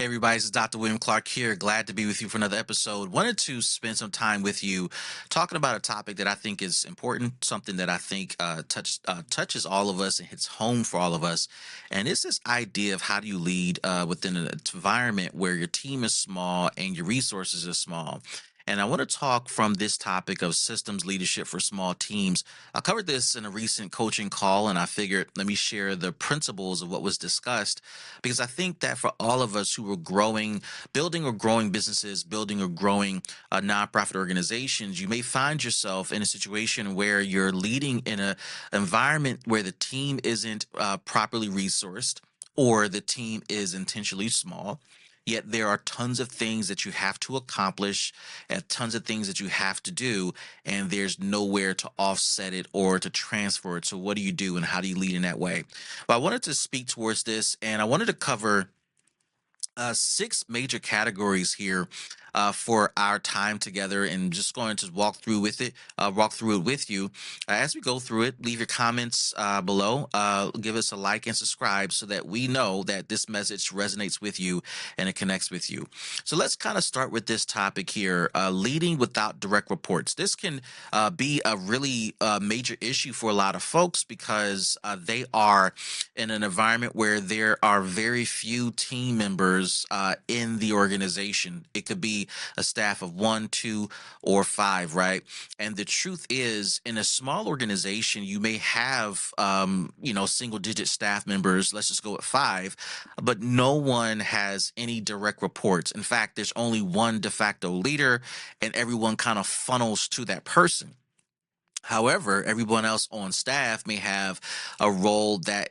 Hey everybody, this is Dr. William Clark here. Glad to be with you for another episode. Wanted to spend some time with you talking about a topic that I think is important, something that I think touches all of us and hits home for all of us. And it's this idea of how do you lead within an environment where your team is small and your resources are small. And I want to talk from this topic of systems leadership for small teams. I covered this in a recent coaching call, and I figured let me share the principles of what was discussed because I think that for all of us who are growing, building or growing businesses, building or growing nonprofit organizations, you may find yourself in a situation where you're leading in an environment where the team isn't properly resourced or the team is intentionally small. Yet there are tons of things that you have to accomplish and tons of things that you have to do, and there's nowhere to offset it or to transfer it. So, what do you do and how do you lead in that way? Well, I wanted to speak towards this and I wanted to cover six major categories here for our time together, and just going to walk through it with you. As we go through it, leave your comments below. Give us a like and subscribe so that we know that this message resonates with you and it connects with you. So let's kind of start with this topic here: leading without direct reports. This can be a really major issue for a lot of folks because they are in an environment where there are very few team members in the organization. It could be a staff of one, two, or five, right? And the truth is, in a small organization, you may have, single digit staff members. Let's just go with five, but no one has any direct reports. In fact, there's only one de facto leader, and everyone kind of funnels to that person. However, everyone else on staff may have a role that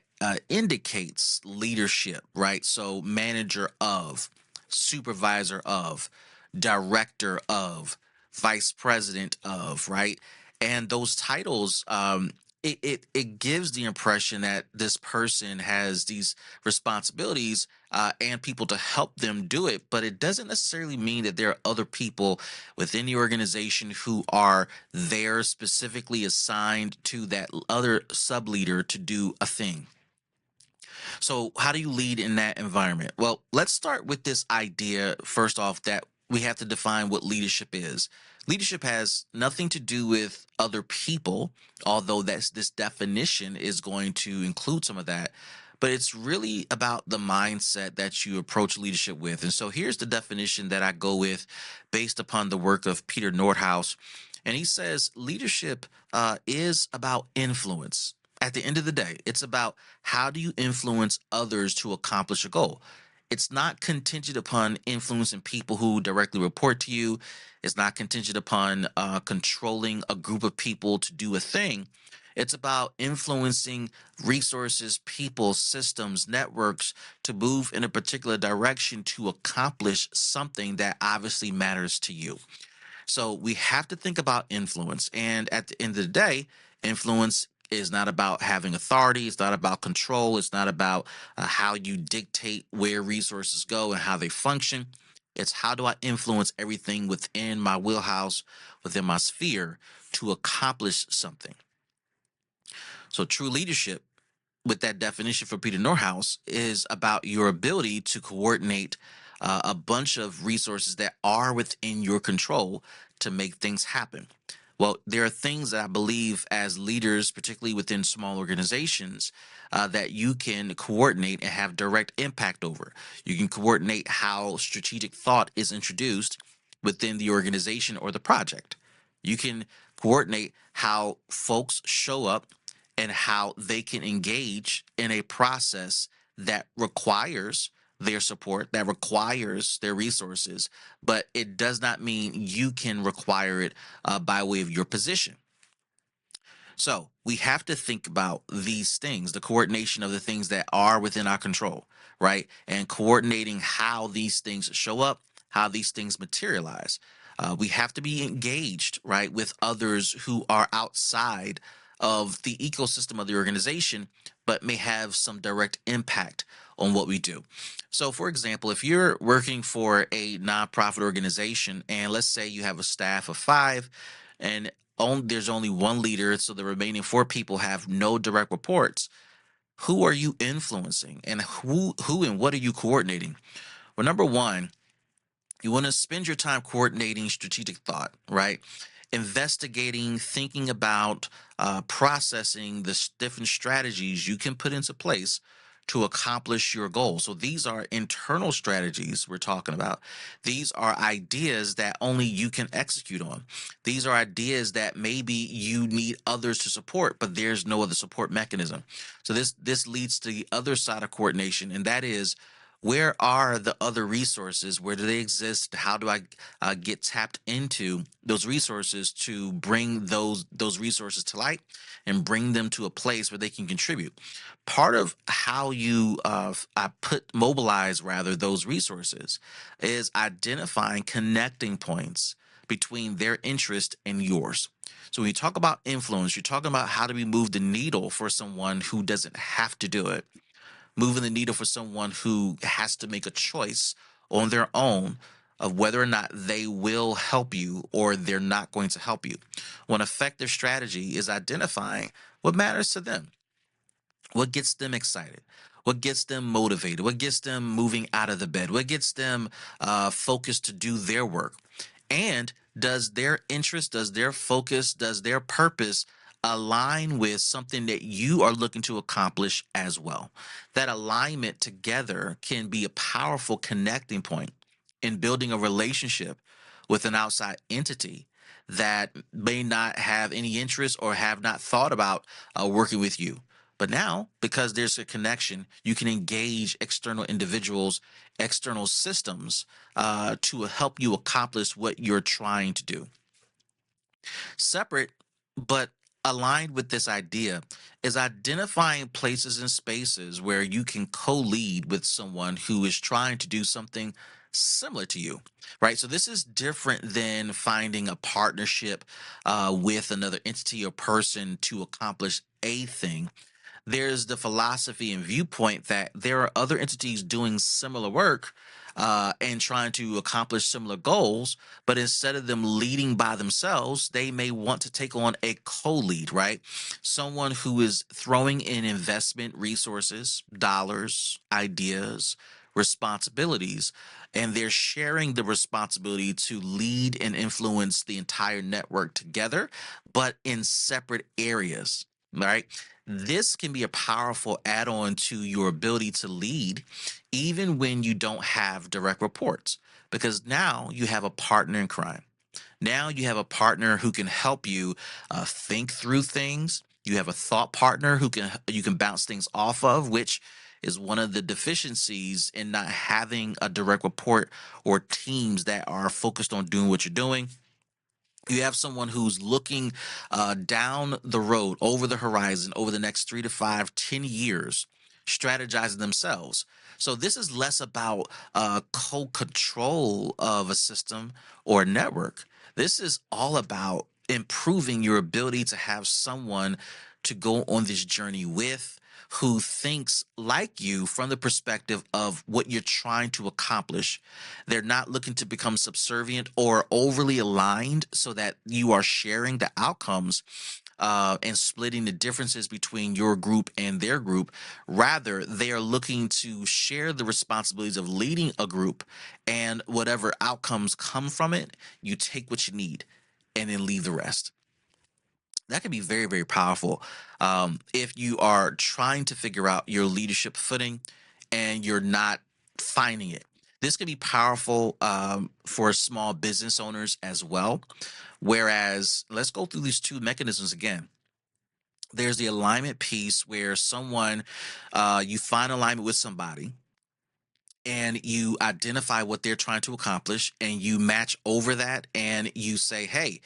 indicates leadership, right? So, manager of, supervisor of, director of, vice president of, right? And those titles, it gives the impression that this person has these responsibilities and people to help them do it, but it doesn't necessarily mean that there are other people within the organization who are there specifically assigned to that other sub leader to do a thing. So, how do you lead in that environment? Well, let's start with this idea first off that we have to define what leadership is. Leadership has nothing to do with other people, although this definition is going to include some of that. But it's really about the mindset that you approach leadership with. And so here's the definition that I go with based upon the work of Peter Nordhaus. And he says leadership is about influence. At the end of the day, it's about how do you influence others to accomplish a goal. It's not contingent upon influencing people who directly report to you. It's not contingent upon controlling a group of people to do a thing. It's about influencing resources, people, systems, networks to move in a particular direction to accomplish something that obviously matters to you. So we have to think about influence. And at the end of the day, influence is not about having authority. It's not about control. It's not about how you dictate where resources go and how they function. It's how do I influence everything within my wheelhouse, within my sphere to accomplish something. So true leadership, with that definition for Peter Norhaus, is about your ability to coordinate a bunch of resources that are within your control to make things happen. Well, there are things that I believe as leaders, particularly within small organizations, that you can coordinate and have direct impact over. You can coordinate how strategic thought is introduced within the organization or the project. You can coordinate how folks show up and how they can engage in a process that requires their support, that requires their resources, but it does not mean you can require it by way of your position. So we have to think about these things, the coordination of the things that are within our control, right? And coordinating how these things show up, how these things materialize. We have to be engaged, right, with others who are outside of the ecosystem of the organization, but may have some direct impact on what we do. So, for example, if you're working for a nonprofit organization, and let's say you have a staff of five, and there's only one leader, so the remaining four people have no direct reports. Who are you influencing, and who and what are you coordinating? Well, number one, you want to spend your time coordinating strategic thought, right? Investigating, thinking about, processing the different strategies you can put into place to accomplish your goal. So these are internal strategies we're talking about. These are ideas that only you can execute on. These are ideas that maybe you need others to support, but there's no other support mechanism. So this leads to the other side of coordination, and that is, where are the other resources? Where do they exist? How do I get tapped into those resources to bring those resources to light and bring them to a place where they can contribute? Part of how you I put mobilize rather those resources is identifying connecting points between their interest and yours. So when you talk about influence, you're talking about how do we move the needle for someone who doesn't have to do it, moving the needle for someone who has to make a choice on their own of whether or not they will help you or they're not going to help you. One effective strategy is identifying what matters to them, what gets them excited, what gets them motivated, what gets them moving out of the bed, what gets them focused to do their work. And does their interest, does their focus, does their purpose align with something that you are looking to accomplish as well? That alignment together can be a powerful connecting point in building a relationship with an outside entity that may not have any interest or have not thought about working with you. But now, because there's a connection, you can engage external individuals, external systems to help you accomplish what you're trying to do. Separate, but aligned with this idea, is identifying places and spaces where you can co lead with someone who is trying to do something similar to you, right? So this is different than finding a partnership with another entity or person to accomplish a thing. There's the philosophy and viewpoint that there are other entities doing similar work and trying to accomplish similar goals, but instead of them leading by themselves, they may want to take on a co-lead, right? Someone who is throwing in investment resources, dollars, ideas, responsibilities, and they're sharing the responsibility to lead and influence the entire network together, but in separate areas, right? This can be a powerful add on to your ability to lead, even when you don't have direct reports, because now you have a partner in crime. Now you have a partner who can help you think through things. You have a thought partner who can you can bounce things off of, which is one of the deficiencies in not having a direct report or teams that are focused on doing what you're doing. You have someone who's looking down the road, over the horizon, over the next 3 to 5, 10 years, strategizing themselves. So this is less about co-control of a system or a network. This is all about improving your ability to have someone to go on this journey with, who thinks like you from the perspective of what you're trying to accomplish. They're not looking to become subservient or overly aligned so that you are sharing the outcomes and splitting the differences between your group and their group. Rather, they are looking to share the responsibilities of leading a group, and whatever outcomes come from it, you take what you need and then leave the rest. That can be very, very powerful if you are trying to figure out your leadership footing and you're not finding it. This can be powerful for small business owners as well. Whereas, let's go through these two mechanisms again. There's the alignment piece where you find alignment with somebody and you identify what they're trying to accomplish and you match over that and you say, hey,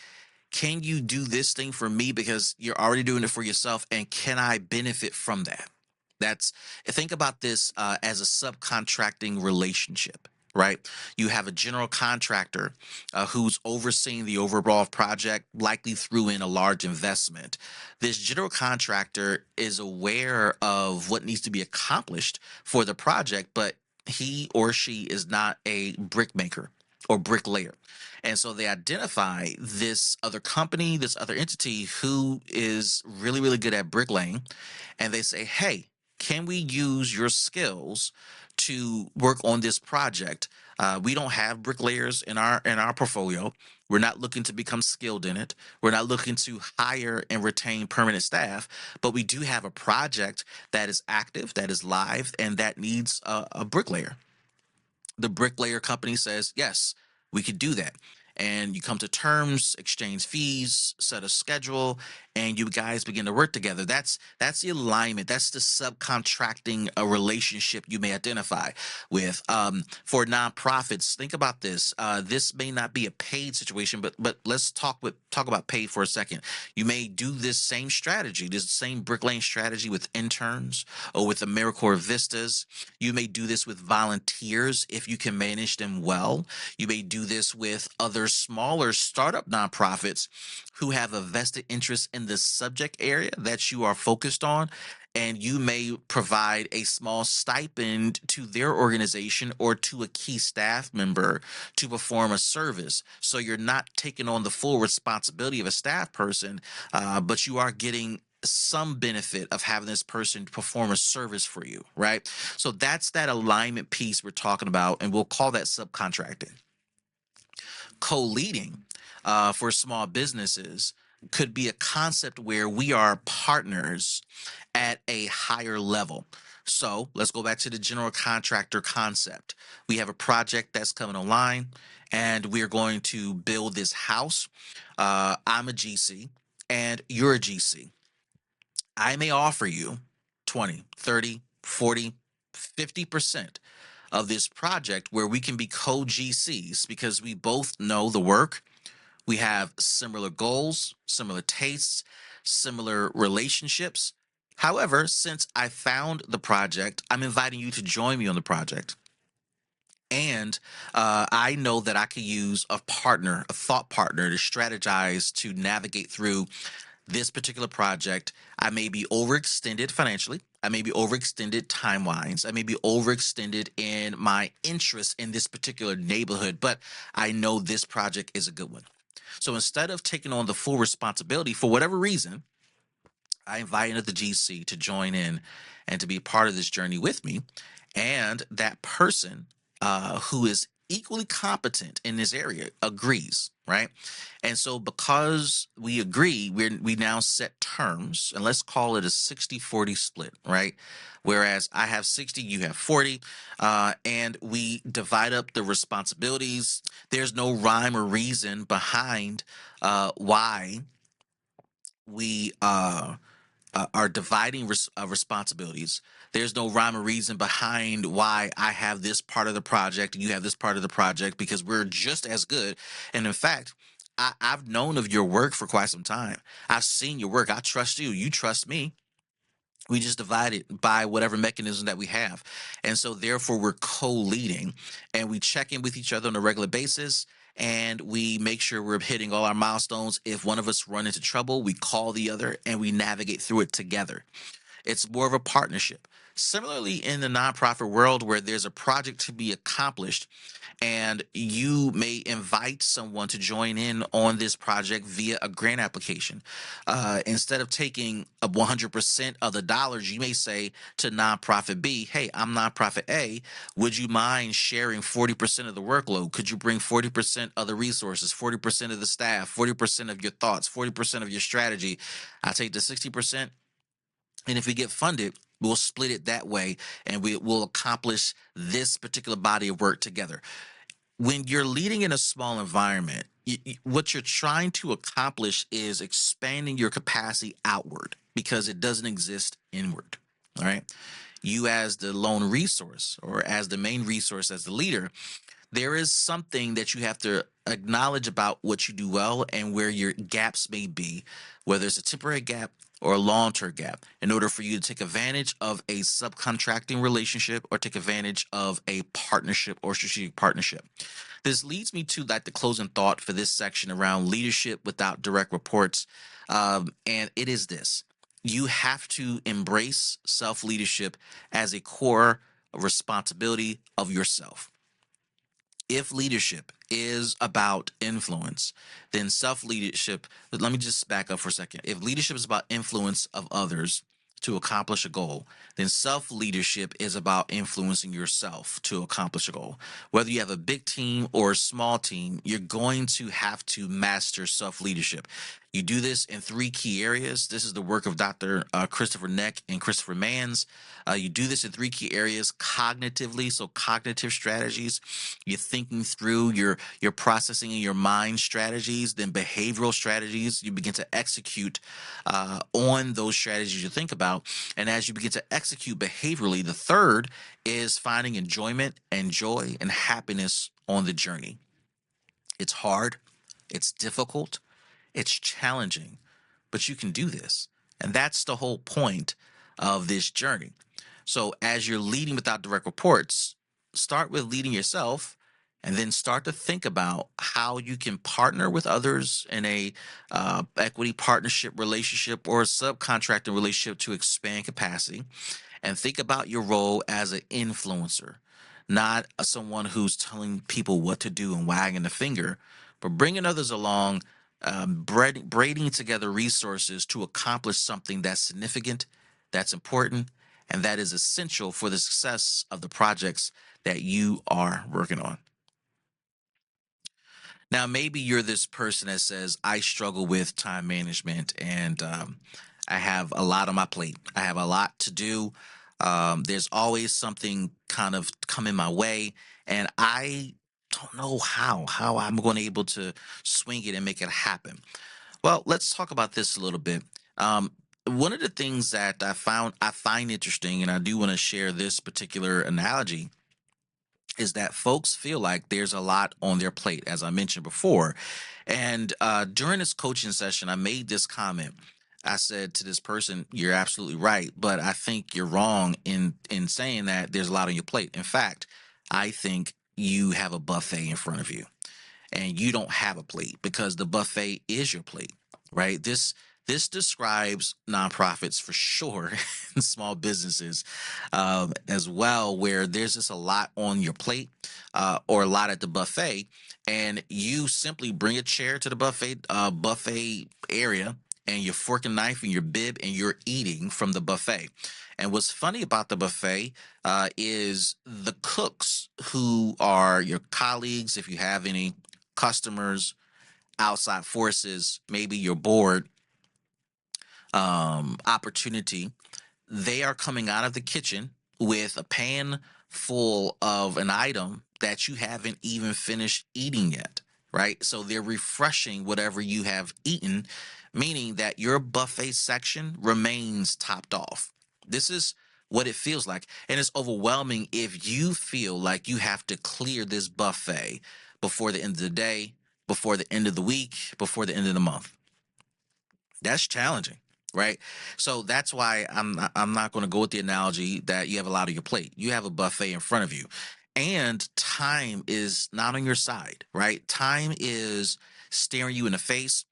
can you do this thing for me because you're already doing it for yourself, and can I benefit from that? That's Think about this as a subcontracting relationship, right? You have a general contractor who's overseeing the overall project, likely through in a large investment. This general contractor is aware of what needs to be accomplished for the project, but he or she is not a brick maker or bricklayer. And so they identify this other company, this other entity who is really, really good at bricklaying. And they say, hey, can we use your skills to work on this project? We don't have bricklayers in our portfolio. We're not looking to become skilled in it. We're not looking to hire and retain permanent staff, but we do have a project that is active, that is live, and that needs a bricklayer. The bricklayer company says, yes, we could do that. And you come to terms, exchange fees, set a schedule, and you guys begin to work together. That's the alignment. That's the subcontracting a relationship you may identify with. For nonprofits, think about this. This may not be a paid situation, but let's talk about paid for a second. You may do this same strategy, this same bricklaying strategy with interns or with AmeriCorps Vistas. You may do this with volunteers if you can manage them well. You may do this with other smaller startup nonprofits who have a vested interest in the subject area that you are focused on. And you may provide a small stipend to their organization or to a key staff member to perform a service. So you're not taking on the full responsibility of a staff person, but you are getting some benefit of having this person perform a service for you, right? So that's that alignment piece we're talking about, and we'll call that subcontracting. Co-leading for small businesses could be a concept where we are partners at a higher level. So let's go back to the general contractor concept. We have a project that's coming online, and we're going to build this house. I'm a GC, and you're a GC. I may offer you 20, 30, 40, 50% of this project where we can be co-GCs because we both know the work. We have similar goals, similar tastes, similar relationships. However, since I found the project, I'm inviting you to join me on the project. And I know that I could use a partner, a thought partner to strategize to navigate through this particular project. I may be overextended financially. I may be overextended time wise. I may be overextended in my interest in this particular neighborhood, but I know this project is a good one. So instead of taking on the full responsibility for whatever reason, I invited the GC to join in and to be part of this journey with me. And that person who is equally competent in this area agrees, right? And so because we agree, we now set terms, and let's call it a 60-40 split, right? Whereas I have 60, you have 40, and we divide up the responsibilities. There's no rhyme or reason behind why we are dividing responsibilities. There's no rhyme or reason behind why I have this part of the project and you have this part of the project, because we're just as good. And in fact, I've known of your work for quite some time. I've seen your work. I trust you. You trust me. We just divide it by whatever mechanism that we have. And so therefore we're co-leading, and we check in with each other on a regular basis, and we make sure we're hitting all our milestones. If one of us run into trouble, we call the other and we navigate through it together. It's more of a partnership. Similarly, in the nonprofit world, where there's a project to be accomplished, and you may invite someone to join in on this project via a grant application. Instead of taking a 100% of the dollars, you may say to nonprofit B, hey, I'm nonprofit A. Would you mind sharing 40% of the workload? Could you bring 40% of the resources, 40% of the staff, 40% of your thoughts, 40% of your strategy? I take the 60%. And if we get funded, we'll split it that way, and we will accomplish this particular body of work together. When you're leading in a small environment, what you're trying to accomplish is expanding your capacity outward because it doesn't exist inward. All right. You, as the lone resource or as the main resource, as the leader, there is something that you have to acknowledge about what you do well and where your gaps may be, whether it's a temporary gap or a long-term gap, in order for you to take advantage of a subcontracting relationship or take advantage of a partnership or strategic partnership. This leads me to like the closing thought for this section around leadership without direct reports. And it is this: you have to embrace self-leadership as a core responsibility of yourself. If leadership is about influence, then self leadership, let me just back up for a second. If leadership is about influence of others, to accomplish a goal, then self leadership is about influencing yourself to accomplish a goal. Whether you have a big team or a small team, you're going to have to master self leadership. You do this in three key areas. This is the work of Dr. Christopher Neck and Christopher Manns. You do this in three key areas cognitively, so cognitive strategies. You're thinking through your processing in your mind strategies, then behavioral strategies. You begin to execute on those strategies you think about. And as you begin to execute behaviorally, the third is finding enjoyment and joy and happiness on the journey. It's hard, it's difficult, it's challenging, but you can do this. And that's the whole point of this journey. So as you're leading without direct reports, start with leading yourself and then start to think about how you can partner with others in a equity partnership relationship or a subcontracting relationship to expand capacity, and think about your role as an influencer, not someone who's telling people what to do and wagging the finger, but bringing others along, braiding together resources to accomplish something that's significant, that's important, and that is essential for the success of the projects that you are working on. Now, maybe you're this person that says, I struggle with time management and I have a lot on my plate. I have a lot to do. There's always something kind of coming my way, and I don't know how I'm going to be able to swing it and make it happen. Well, let's talk about this a little bit. One of the things that I find interesting, and I do want to share this particular analogy, is that folks feel like there's a lot on their plate, as I mentioned before. And during this coaching session, I made this comment. I said to this person, "You're absolutely right, but I think you're wrong in saying that there's a lot on your plate. In fact, I think you have a buffet in front of you and you don't have a plate because the buffet is your plate, right? This describes nonprofits for sure and small businesses as well, where there's just a lot on your plate or a lot at the buffet, and you simply bring a chair to the buffet area and your fork and knife and your bib and you're eating from the buffet. And what's funny about the buffet is the cooks who are your colleagues, if you have any customers, outside forces, maybe your board opportunity, they are coming out of the kitchen with a pan full of an item that you haven't even finished eating yet, right? So they're refreshing whatever you have eaten, meaning that your buffet section remains topped off. This is what it feels like. And it's overwhelming if you feel like you have to clear this buffet before the end of the day, before the end of the week, before the end of the month. That's challenging, right? So that's why I'm not going to go with the analogy that you have a lot on your plate. You have a buffet in front of you, and time is not on your side, right? Time is staring you in the face.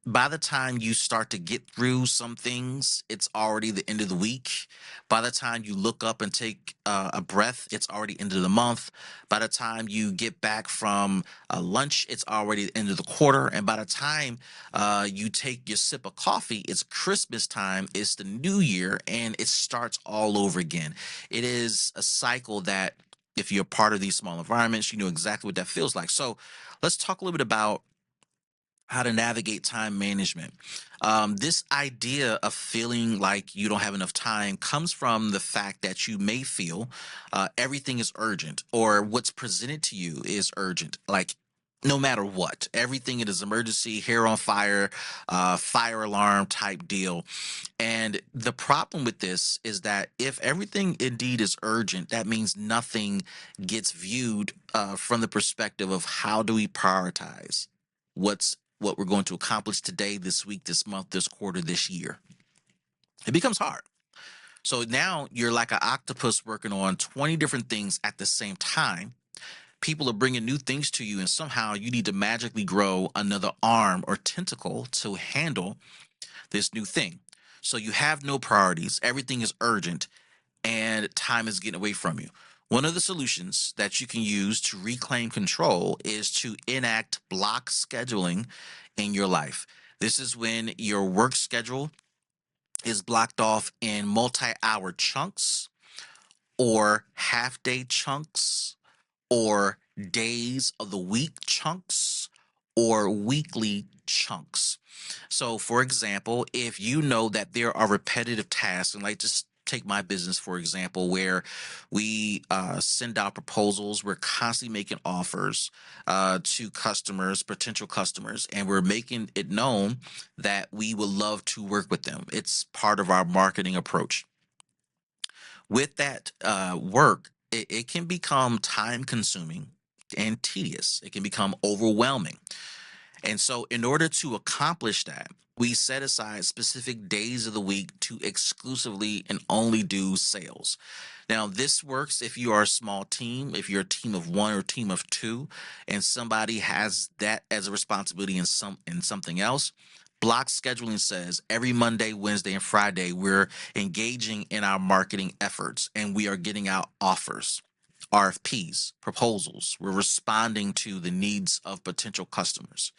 By the time you start to get through some things, it's already the end of the week. By the time you look up and take a breath, it's already end of the month. By the time you get back from lunch, it's already the end of the quarter. And by the time you take your sip of coffee, it's Christmas time, it's the new year, and it starts all over again. It is a cycle that, if you're part of these small environments, you know exactly what that feels like. So let's talk a little bit about how to navigate time management. This idea of feeling like you don't have enough time comes from the fact that you may feel everything is urgent or what's presented to you is urgent. Like, no matter what, everything it is emergency, hair on fire, fire alarm type deal. And the problem with this is that if everything indeed is urgent, that means nothing gets viewed from the perspective of how do we prioritize what we're going to accomplish today, this week, this month, this quarter, this year. It becomes hard. So now you're like an octopus working on 20 different things at the same time. People are bringing new things to you, and somehow you need to magically grow another arm or tentacle to handle this new thing. So you have no priorities, everything is urgent, and time is getting away from you. One of the solutions that you can use to reclaim control is to enact block scheduling in your life. This is when your work schedule is blocked off in multi-hour chunks or half-day chunks or days of the week chunks or weekly chunks. So, for example, if you know that there are repetitive tasks, and like just take my business for example, where we send out proposals, we're constantly making offers to customers, potential customers, and we're making it known that we would love to work with them. It's part of our marketing approach. With that work, it can become time consuming and tedious. It can become overwhelming. And so, in order to accomplish that, we set aside specific days of the week to exclusively and only do sales. Now, this works if you are a small team, if you're a team of one or a team of two, and somebody has that as a responsibility in something else. Block scheduling says every Monday, Wednesday, and Friday, we're engaging in our marketing efforts and we are getting out offers. RFPs, proposals. We're responding to the needs of potential customers,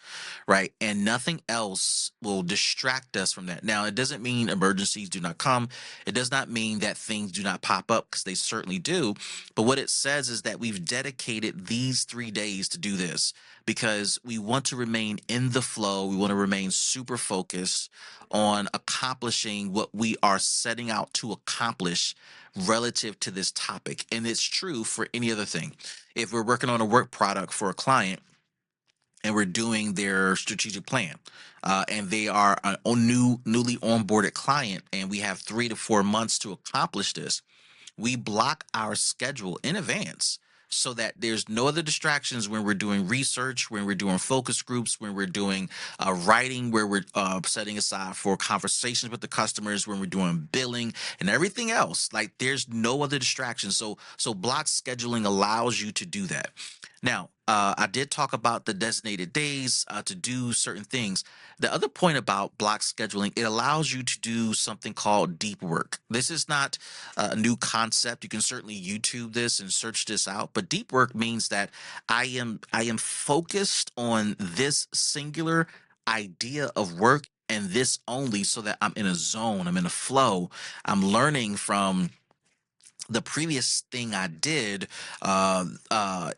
right? And nothing else will distract us from that. Now, it doesn't mean emergencies do not come. It does not mean that things do not pop up because they certainly do. But what it says is that we've dedicated these 3 days to do this because we want to remain in the flow. We want to remain super focused on accomplishing what we are setting out to accomplish relative to this topic. And it's true for any other thing. If we're working on a work product for a client, and we're doing their strategic plan. And they are a newly onboarded client, and we have 3 to 4 months to accomplish this. We block our schedule in advance so that there's no other distractions when we're doing research, when we're doing focus groups, when we're doing writing, where we're setting aside for conversations with the customers, when we're doing billing and everything else. Like there's no other distractions. So block scheduling allows you to do that. Now, I did talk about the designated days to do certain things. The other point about block scheduling, it allows you to do something called deep work. This is not a new concept. You can certainly YouTube this and search this out. But deep work means that I am focused on this singular idea of work and this only, so that I'm in a zone, I'm in a flow, I'm learning from the previous thing I did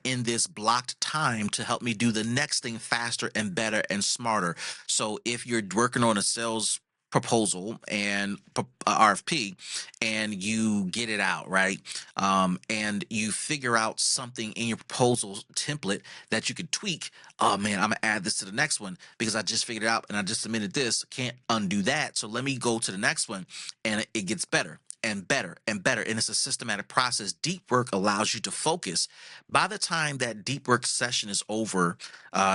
in this blocked time to help me do the next thing faster and better and smarter. So if you're working on a sales proposal and RFP and you get it out, right? And you figure out something in your proposal template that you could tweak. Oh man, I'm gonna add this to the next one because I just figured it out and I just submitted this. Can't undo that. So let me go to the next one, and it gets better and better and better. And it's a systematic process. Deep work allows you to focus. By the time that deep work session is over,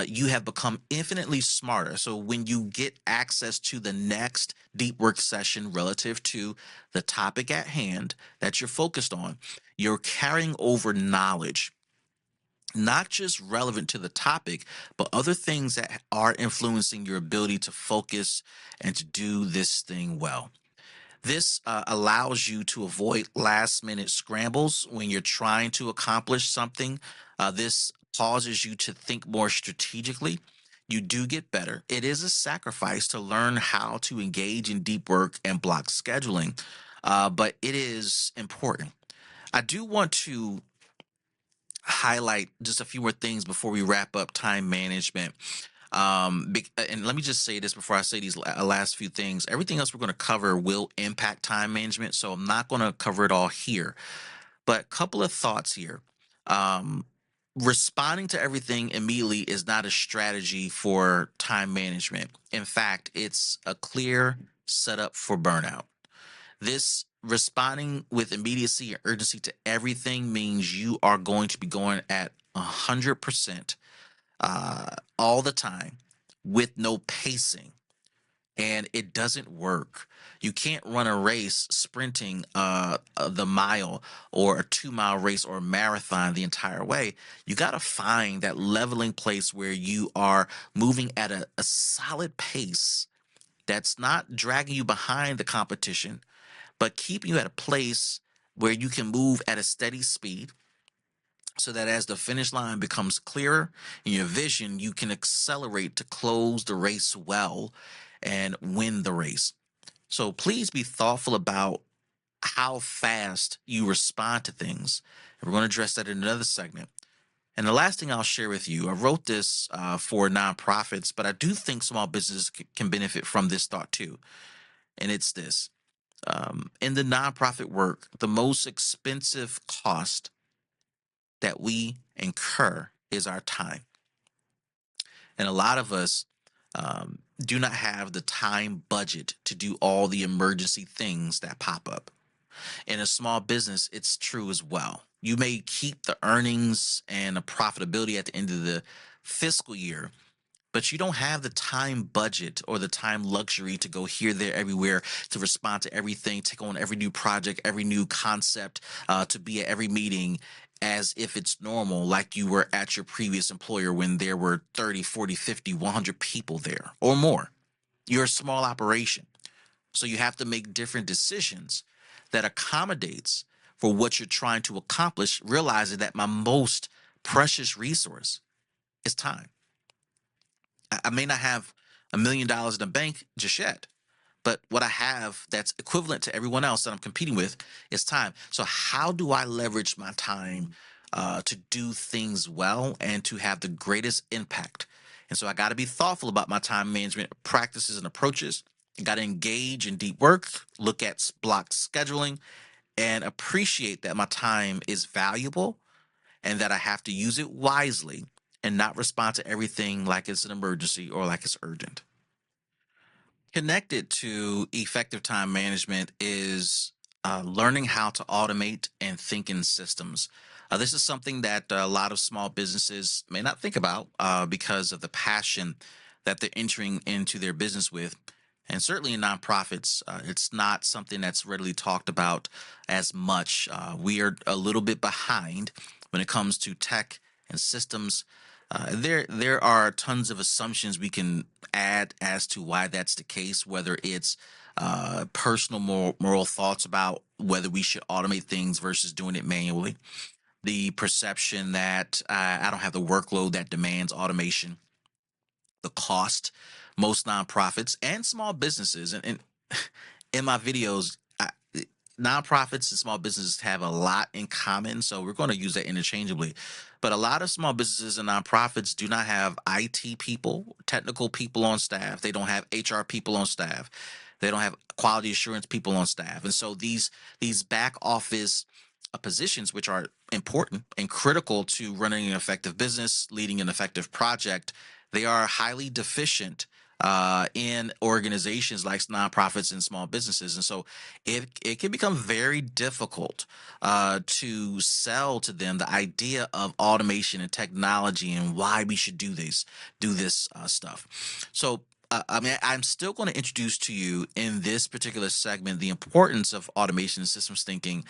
you have become infinitely smarter. So when you get access to the next deep work session relative to the topic at hand that you're focused on, you're carrying over knowledge. Not just relevant to the topic, but other things that are influencing your ability to focus and to do this thing well. This allows you to avoid last minute scrambles when you're trying to accomplish something. This causes you to think more strategically. You do get better. It is a sacrifice to learn how to engage in deep work and block scheduling, but it is important. I do want to highlight just a few more things before we wrap up time management. And let me just say this before I say these last few things. Everything else we're going to cover will impact time management, so I'm not going to cover it all here. But a couple of thoughts here. Um, Responding to everything immediately is not a strategy for time management. In fact, it's a clear setup for burnout. This responding with immediacy and urgency to everything means you are going to be going at 100% all the time with no pacing, and it doesn't work. You can't run a race sprinting the mile or a 2 mile race or a marathon the entire way. You got to find that leveling place where you are moving at a solid pace that's not dragging you behind the competition, but keeping you at a place where you can move at a steady speed so that as the finish line becomes clearer in your vision, you can accelerate to close the race well and win the race. So please be thoughtful about how fast you respond to things. And we're going to address that in another segment. And the last thing I'll share with you, I wrote this for nonprofits, but I do think small businesses can benefit from this thought too. And it's this: in the nonprofit work, the most expensive cost that we incur is our time. And a lot of us do not have the time budget to do all the emergency things that pop up. In a small business, it's true as well. You may keep the earnings and the profitability at the end of the fiscal year, but you don't have the time budget or the time luxury to go here, there, everywhere, to respond to everything, take on every new project, every new concept, to be at every meeting as if it's normal, like you were at your previous employer when there were 30, 40, 50, 100 people there or more. You're a small operation. So you have to make different decisions that accommodates for what you're trying to accomplish, realizing that my most precious resource is time. I may not have $1 million in the bank just yet, but what I have that's equivalent to everyone else that I'm competing with is time. So how do I leverage my time to do things well and to have the greatest impact? And so I got to be thoughtful about my time management practices and approaches. I got to engage in deep work, look at block scheduling, and appreciate that my time is valuable and that I have to use it wisely and not respond to everything like it's an emergency or like it's urgent. Connected to effective time management is learning how to automate and think in systems. This is something that a lot of small businesses may not think about because of the passion that they're entering into their business with. And certainly in nonprofits, it's not something that's readily talked about as much. We are a little bit behind when it comes to tech and systems. There are tons of assumptions we can add as to why that's the case, whether it's personal moral thoughts about whether we should automate things versus doing it manually, the perception that I don't have the workload that demands automation, the cost. Most nonprofits and small businesses, and in my videos, nonprofits and small businesses have a lot in common, so we're going to use that interchangeably. But a lot of small businesses and nonprofits do not have IT people, technical people on staff. They don't have HR people on staff. They don't have quality assurance people on staff. And so these back office positions, which are important and critical to running an effective business, leading an effective project, they are highly deficient in organizations like nonprofits and small businesses. And so it can become very difficult to sell to them the idea of automation and technology and why we should do this stuff. So I mean, I'm still going to introduce to you in this particular segment the importance of automation and systems thinking,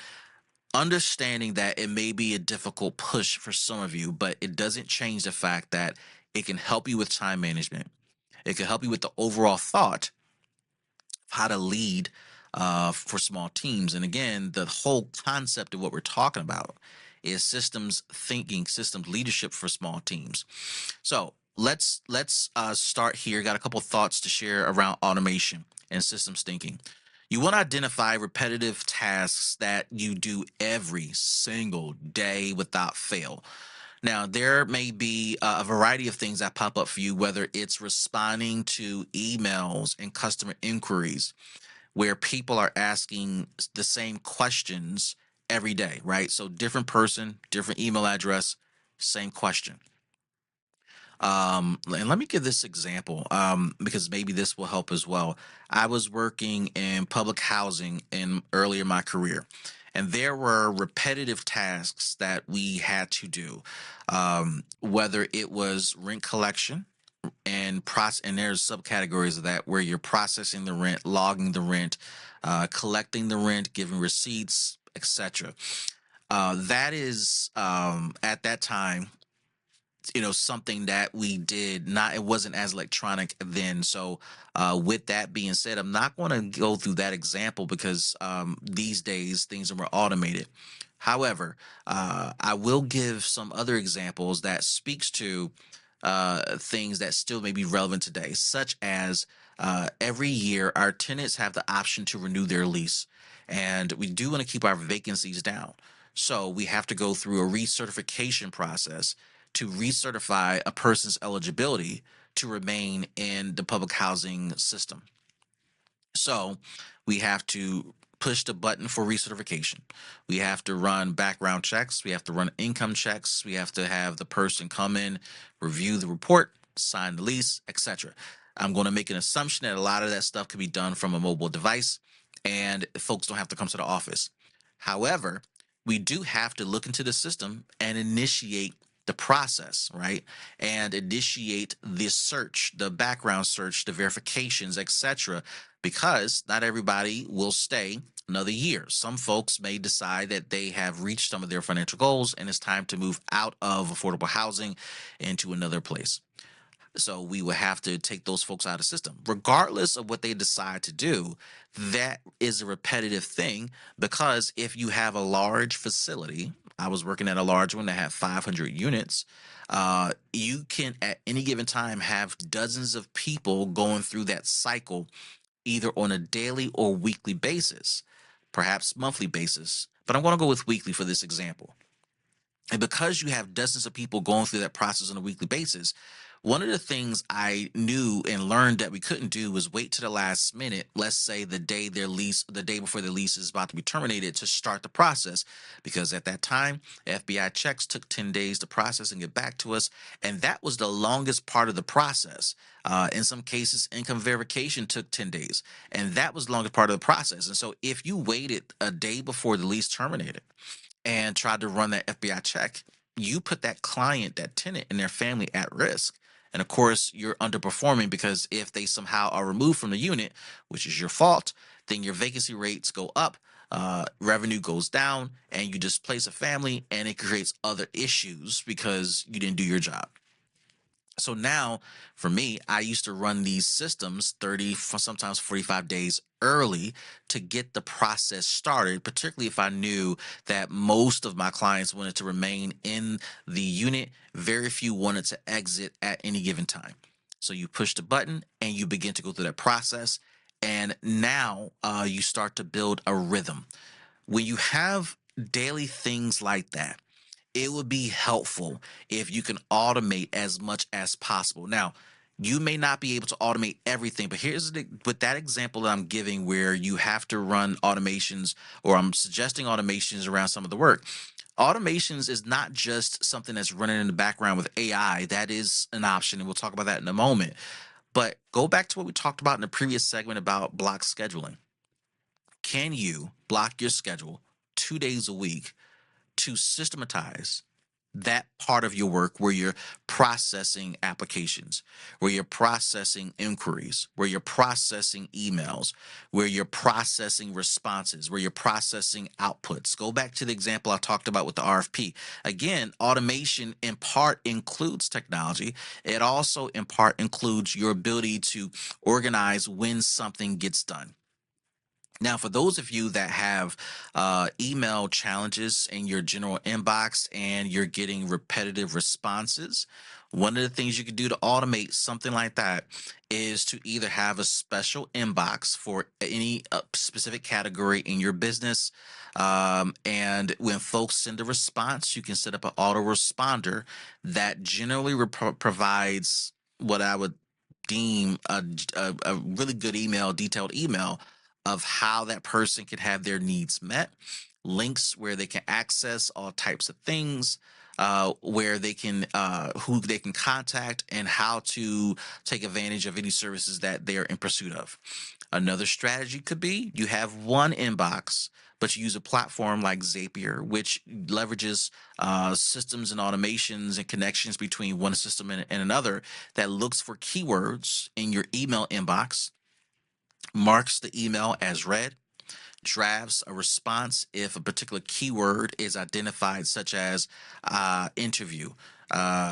understanding that it may be a difficult push for some of you, but it doesn't change the fact that it can help you with time management. It can help you with the overall thought of how to lead for small teams. And again, the whole concept of what we're talking about is systems thinking, systems leadership for small teams. So let's start here. Got a couple thoughts to share around automation and systems thinking. You want to identify repetitive tasks that you do every single day without fail. Now, there may be a variety of things that pop up for you, whether it's responding to emails and customer inquiries where people are asking the same questions every day, right? So, different person, different email address, same question. And let me give this example because maybe this will help as well. I was working in public housing in earlier in my career, and there were repetitive tasks that we had to do, whether it was rent collection and there's subcategories of that where you're processing the rent, logging the rent, collecting the rent, giving receipts, etc. That is at that time, something that we did not, it wasn't as electronic then. So with that being said, I'm not going to go through that example because these days things are more automated. However, I will give some other examples that speaks to things that still may be relevant today, such as Every year, our tenants have the option to renew their lease, and we do want to keep our vacancies down. So we have to go through a recertification process to recertify a person's eligibility to remain in the public housing system. So we have to push the button for recertification. We have to run background checks. We have to run income checks. We have to have the person come in, review the report, sign the lease, etc. I'm going to make an assumption that a lot of that stuff could be done from a mobile device and folks don't have to come to the office. However, we do have to look into the system and initiate the process, right? And initiate the search, the background search, the verifications, etc., because not everybody will stay another year. Some folks may decide that they have reached some of their financial goals and it's time to move out of affordable housing into another place. So we will have to take those folks out of the system. Regardless of what they decide to do, that is a repetitive thing because if you have a large facility, I was working at a large one that had 500 units. You can at any given time have dozens of people going through that cycle either on a daily or weekly basis, perhaps monthly basis. But I'm going to go with weekly for this example. And because you have dozens of people going through that process on a weekly basis, one of the things I knew and learned that we couldn't do was wait to the last minute, let's say the day before the lease is about to be terminated to start the process. Because at that time, FBI checks took 10 days to process and get back to us. And that was the longest part of the process. In some cases, income verification took 10 days. And that was the longest part of the process. And so if you waited a day before the lease terminated, and tried to run that FBI check, you put that client, that tenant, and their family at risk. And of course, you're underperforming because if they somehow are removed from the unit, which is your fault, then your vacancy rates go up, revenue goes down, and you displace a family, and it creates other issues because you didn't do your job. So now, for me, I used to run these systems 30, sometimes 45 days early to get the process started, particularly if I knew that most of my clients wanted to remain in the unit. Very few wanted to exit at any given time. So you push the button and you begin to go through that process. And now you start to build a rhythm. When you have daily things like that, it would be helpful if you can automate as much as possible. Now, you may not be able to automate everything, but with that example that I'm giving where you have to run automations, or I'm suggesting automations around some of the work. Automations is not just something that's running in the background with AI. That is an option, and we'll talk about that in a moment. But go back to what we talked about in the previous segment about block scheduling. Can you block your schedule 2 days a week to systematize that part of your work where you're processing applications, where you're processing inquiries, where you're processing emails, where you're processing responses, where you're processing outputs? Go back to the example I talked about with the RFP. Again, automation in part includes technology. It also in part includes your ability to organize when something gets done. Now, for those of you that have email challenges in your general inbox and you're getting repetitive responses, one of the things you can do to automate something like that is to either have a special inbox for any specific category in your business. And when folks send a response, you can set up an autoresponder that generally provides what I would deem a really good email, detailed email of how that person can have their needs met, links where they can access all types of things, where they can who they can contact, and how to take advantage of any services that they are in pursuit of. Another strategy could be you have one inbox, but you use a platform like Zapier, which leverages systems and automations and connections between one system and another that looks for keywords in your email inbox, marks the email as read, drafts a response if a particular keyword is identified, such as interview,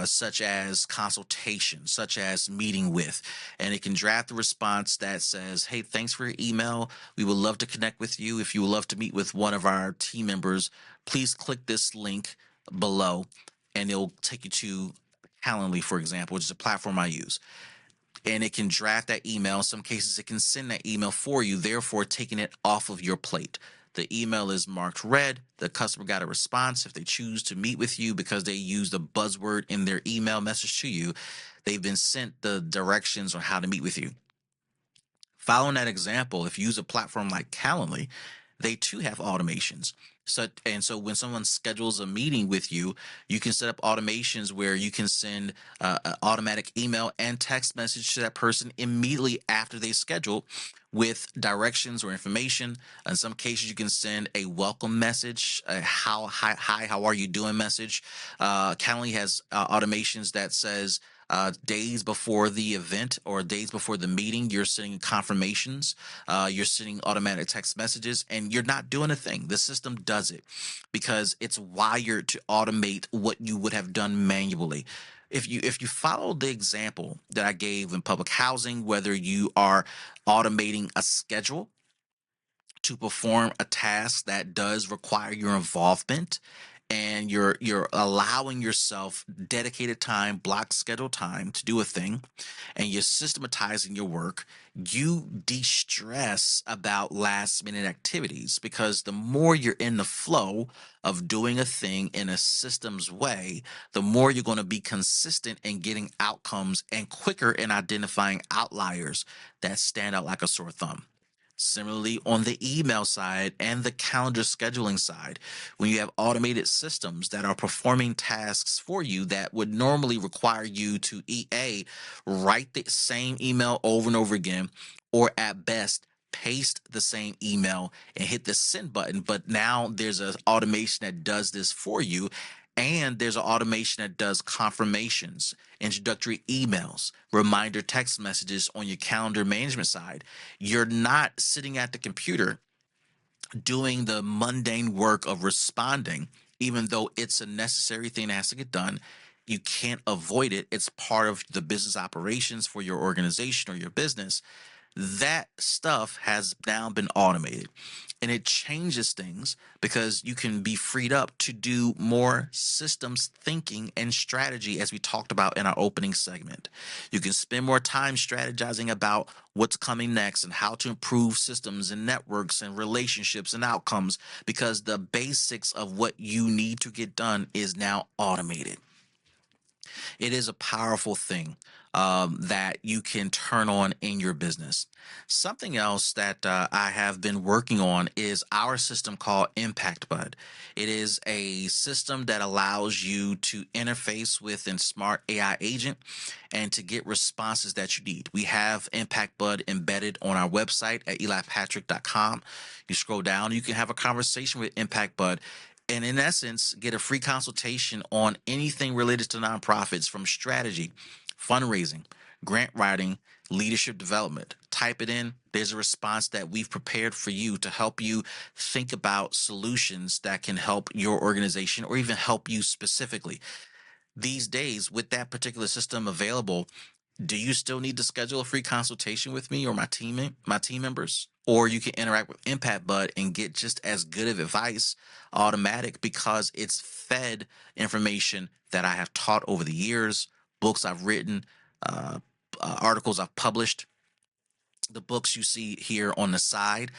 such as consultation, such as meeting with. And it can draft a response that says, hey, thanks for your email. We would love to connect with you. If you would love to meet with one of our team members, please click this link below and it'll take you to Calendly, for example, which is a platform I use. and it can draft that email. In some cases, it can send that email for you, therefore taking it off of your plate. The email is marked read. The customer got a response. If they choose to meet with you because they use the buzzword in their email message to you, they've been sent the directions on how to meet with you. Following that example, if you use a platform like Calendly, they too have automations. So when someone schedules a meeting with you, you can set up automations where you can send an automatic email and text message to that person immediately after they schedule with directions or information. In some cases, you can send a welcome message, a hi, how are you doing message. Calendly has automations that says days before the event or days before the meeting, you're sending confirmations, you're sending automatic text messages, and you're not doing a thing. The system does it because it's wired to automate what you would have done manually. If you follow the example that I gave in public housing, whether you are automating a schedule to perform a task that does require your involvement, and you're allowing yourself dedicated time, block schedule time to do a thing, and you're systematizing your work, you de-stress about last minute activities, because the more you're in the flow of doing a thing in a systems way, the more you're going to be consistent in getting outcomes and quicker in identifying outliers that stand out like a sore thumb. Similarly, on the email side and the calendar scheduling side, when you have automated systems that are performing tasks for you that would normally require you to write the same email over and over again, or at best, paste the same email and hit the send button. But now there's an automation that does this for you. And there's an automation that does confirmations, introductory emails, reminder text messages on your calendar management side. You're not sitting at the computer doing the mundane work of responding, even though it's a necessary thing that has to get done. You can't avoid it. It's part of the business operations for your organization or your business. That stuff has now been automated, and it changes things because you can be freed up to do more systems thinking and strategy, as we talked about in our opening segment. You can spend more time strategizing about what's coming next and how to improve systems and networks and relationships and outcomes, because the basics of what you need to get done is now automated. It is a powerful thing that you can turn on in your business. Something else that I have been working on is our system called Impact Bud. It is a system that allows you to interface with a smart AI agent and to get responses that you need. We have Impact Bud embedded on our website at elipatrick.com. You scroll down, you can have a conversation with Impact Bud, and in essence, get a free consultation on anything related to nonprofits, from strategy, fundraising, grant writing, leadership development. Type it in. There's a response that we've prepared for you to help you think about solutions that can help your organization or even help you specifically. These days, with that particular system available, do you still need to schedule a free consultation with me or my team members? Or you can interact with Impact Bud and get just as good of advice automatic, because it's fed information that I have taught over the years, books I've written, uh, articles I've published. The books you see here on the side,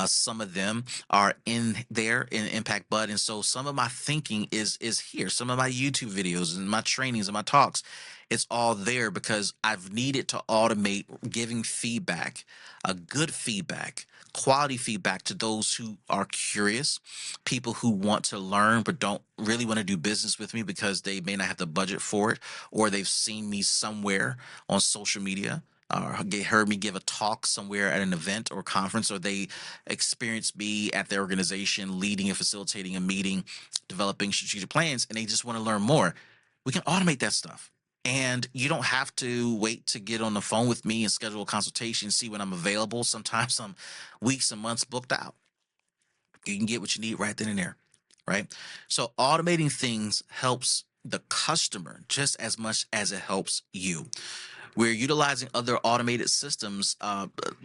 some of them are in there in Impact Bud, and so some of my thinking is here. Some of my YouTube videos and my trainings and my talks, it's all there because I've needed to automate giving feedback, a good feedback, quality feedback to those who are curious, people who want to learn but don't really want to do business with me because they may not have the budget for it, or they've seen me somewhere on social media, or heard me give a talk somewhere at an event or conference, or they experienced me at their organization leading and facilitating a meeting, developing strategic plans, and they just want to learn more. We can automate that stuff. And you don't have to wait to get on the phone with me and schedule a consultation, see when I'm available. Sometimes I'm weeks and months booked out. You can get what you need right then and there, right? So automating things helps the customer just as much as it helps you. We're utilizing other automated systems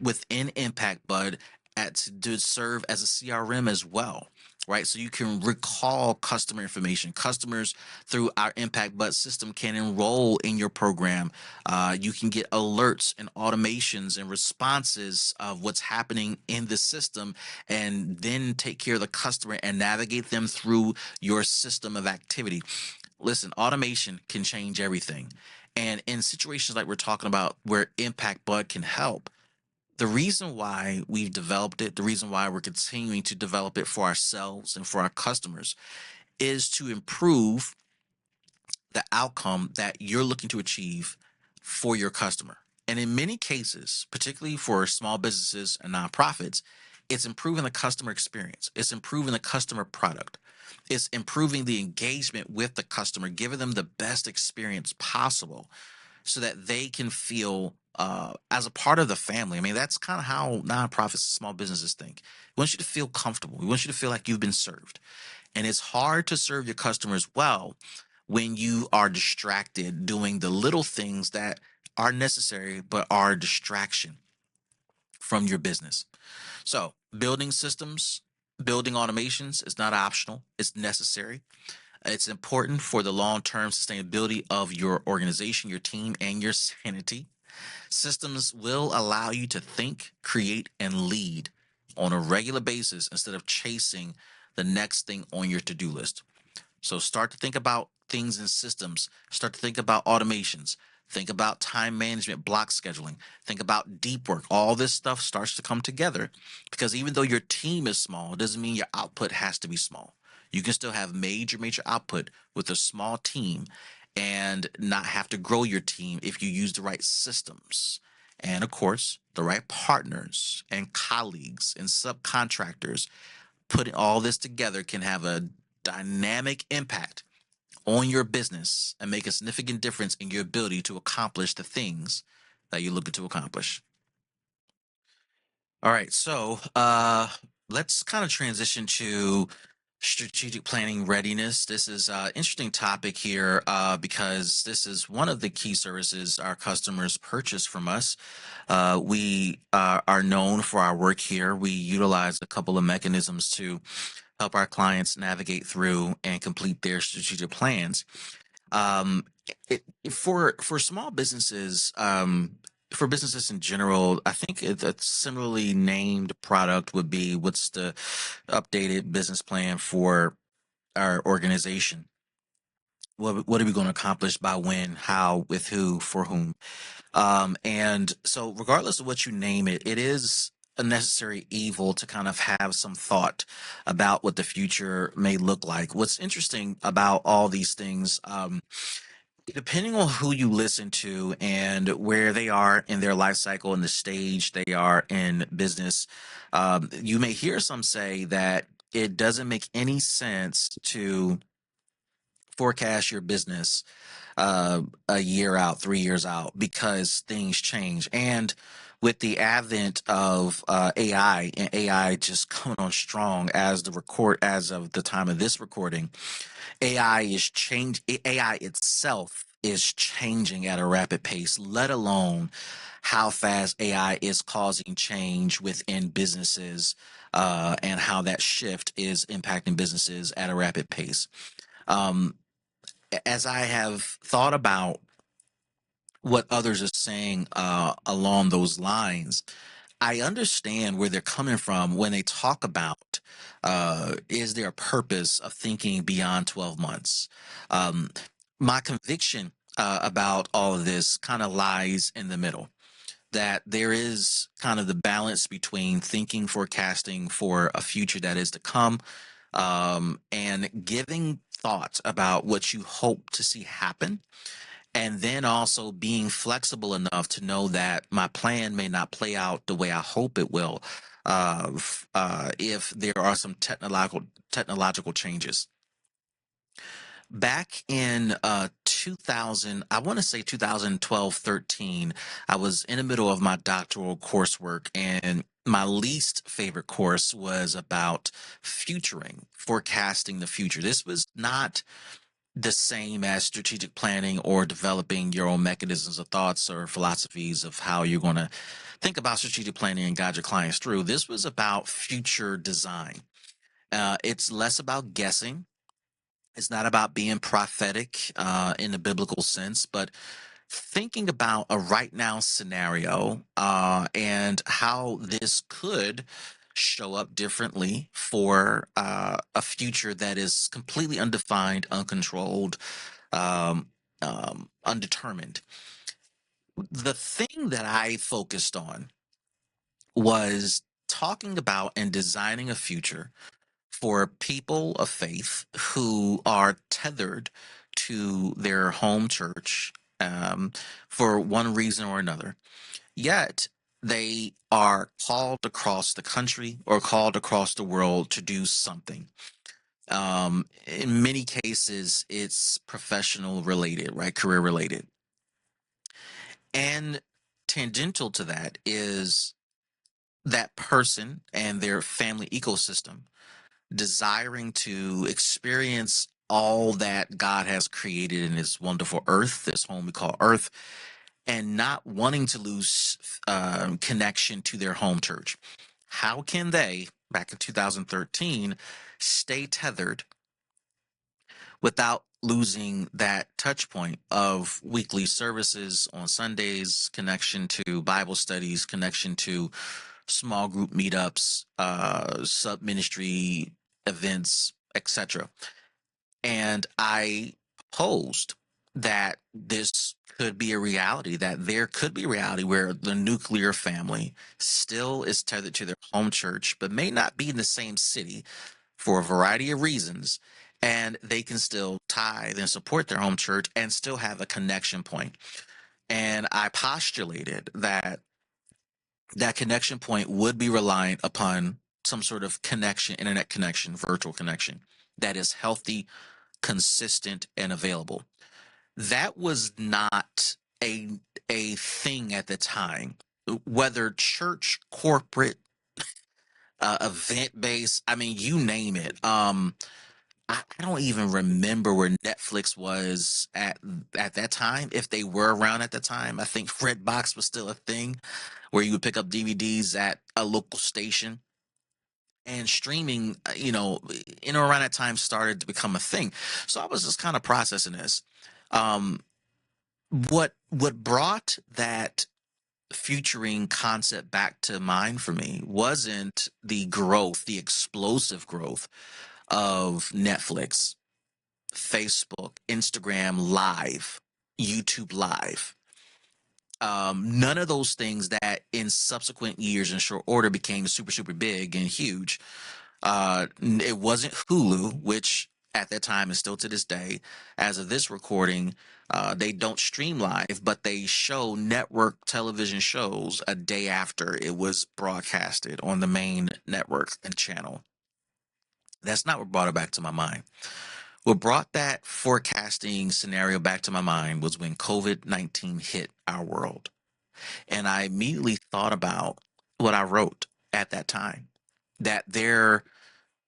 within Impact Bud to serve as a CRM as well. right? So you can recall customer information. Customers through our Impact Bud system can enroll in your program. You can get alerts and automations and responses of what's happening in the system, and then take care of the customer and navigate them through your system of activity. Listen, automation can change everything. And in situations like we're talking about where Impact Bud can help, the reason why we've developed it, the reason why we're continuing to develop it for ourselves and for our customers, is to improve the outcome that you're looking to achieve for your customer. And in many cases, particularly for small businesses and nonprofits, it's improving the customer experience, it's improving the customer product, it's improving the engagement with the customer, giving them the best experience possible so that they can feel as a part of the family. I mean, that's kind of how nonprofits and small businesses think. We want you to feel comfortable. We want you to feel like you've been served. And it's hard to serve your customers well when you are distracted doing the little things that are necessary but are a distraction from your business. So, building systems, building automations is not optional, it's necessary. It's important for the long term sustainability of your organization, your team, and your sanity. Systems will allow you to think, create, and lead on a regular basis instead of chasing the next thing on your to do list. So start to think about things in systems, start to think about automations, think about time management, block scheduling, think about deep work. All this stuff starts to come together because even though your team is small, it doesn't mean your output has to be small. You can still have major output with a small team and not have to grow your team if you use the right systems. And of course, the right partners and colleagues and subcontractors. Putting all this together can have a dynamic impact on your business and make a significant difference in your ability to accomplish the things that you're looking to accomplish. All right, so let's kind of transition to strategic planning readiness. This is an interesting topic here because this is one of the key services our customers purchase from us. We are known for our work here. We utilize a couple of mechanisms to help our clients navigate through and complete their strategic plans. Um, for small businesses, for businesses in general, I think a similarly named product would be what's the updated business plan for our organization. What are we going to accomplish by when, how, with who, for whom? And so, regardless of what you name it, it is a necessary evil to kind of have some thought about what the future may look like. What's interesting about all these things, depending on who you listen to and where they are in their life cycle and the stage they are in business, you may hear some say that it doesn't make any sense to forecast your business a year out, 3 years out, because things change. And with the advent of AI and AI just coming on strong as of the time of this recording, AI itself is changing at a rapid pace, let alone how fast AI is causing change within businesses and how that shift is impacting businesses at a rapid pace. Um, as I have thought about what others are saying along those lines, I understand where they're coming from when they talk about is there a purpose of thinking beyond 12 months? Um, my conviction about all of this kind of lies in the middle. That there is kind of the balance between thinking, forecasting for a future that is to come, and giving thought about what you hope to see happen, and then also being flexible enough to know that my plan may not play out the way I hope it will, if there are some technological changes. Back in 2000, I want to say 2012, 13, I was in the middle of my doctoral coursework, and my least favorite course was about futuring, forecasting the future. This was not the same as strategic planning or developing your own mechanisms of thoughts or philosophies of how you're going to think about strategic planning and guide your clients through. This was about future design. It's less about guessing. It's not about being prophetic in the biblical sense, but thinking about a right now scenario and how this could show up differently for a future that is completely undefined, uncontrolled, um, undetermined. The thing that I focused on was talking about and designing a future for people of faith who are tethered to their home church um, for one reason or another. Yet they are called across the country or called across the world to do something. In many cases, it's professional related, right? Career related. And tangential to that is that person and their family ecosystem desiring to experience all that God has created in this wonderful earth, this home we call earth, and not wanting to lose connection to their home church. How can they, back in 2013, stay tethered without losing that touch point of weekly services on Sundays, connection to Bible studies, connection to small group meetups, sub ministry events, etc. And I posed that this could be a reality, that there could be a reality where the nuclear family still is tethered to their home church, but may not be in the same city for a variety of reasons. And they can still tithe and support their home church and still have a connection point. And I postulated that that connection point would be reliant upon some sort of connection, internet connection, virtual connection that is healthy, consistent, and available. That was not a thing at the time. Whether church, corporate, event based, I mean, you name it. I don't even remember where Netflix was at that time, if they were around at the time. I think Redbox was still a thing where you would pick up DVDs at a local station, and streaming, in or around that time started to become a thing. So I was just kind of processing this. Um, what brought that futuring concept back to mind for me wasn't the growth, the explosive growth of Netflix, Facebook, Instagram Live, YouTube Live. None of those things that in subsequent years in short order became super, super big and huge. It wasn't Hulu, which at that time and still to this day, as of this recording, they don't stream live, but they show network television shows a day after it was broadcasted on the main network and channel. That's not what brought it back to my mind. What brought that forecasting scenario back to my mind was when COVID-19 hit our world. And I immediately thought about what I wrote at that time, that there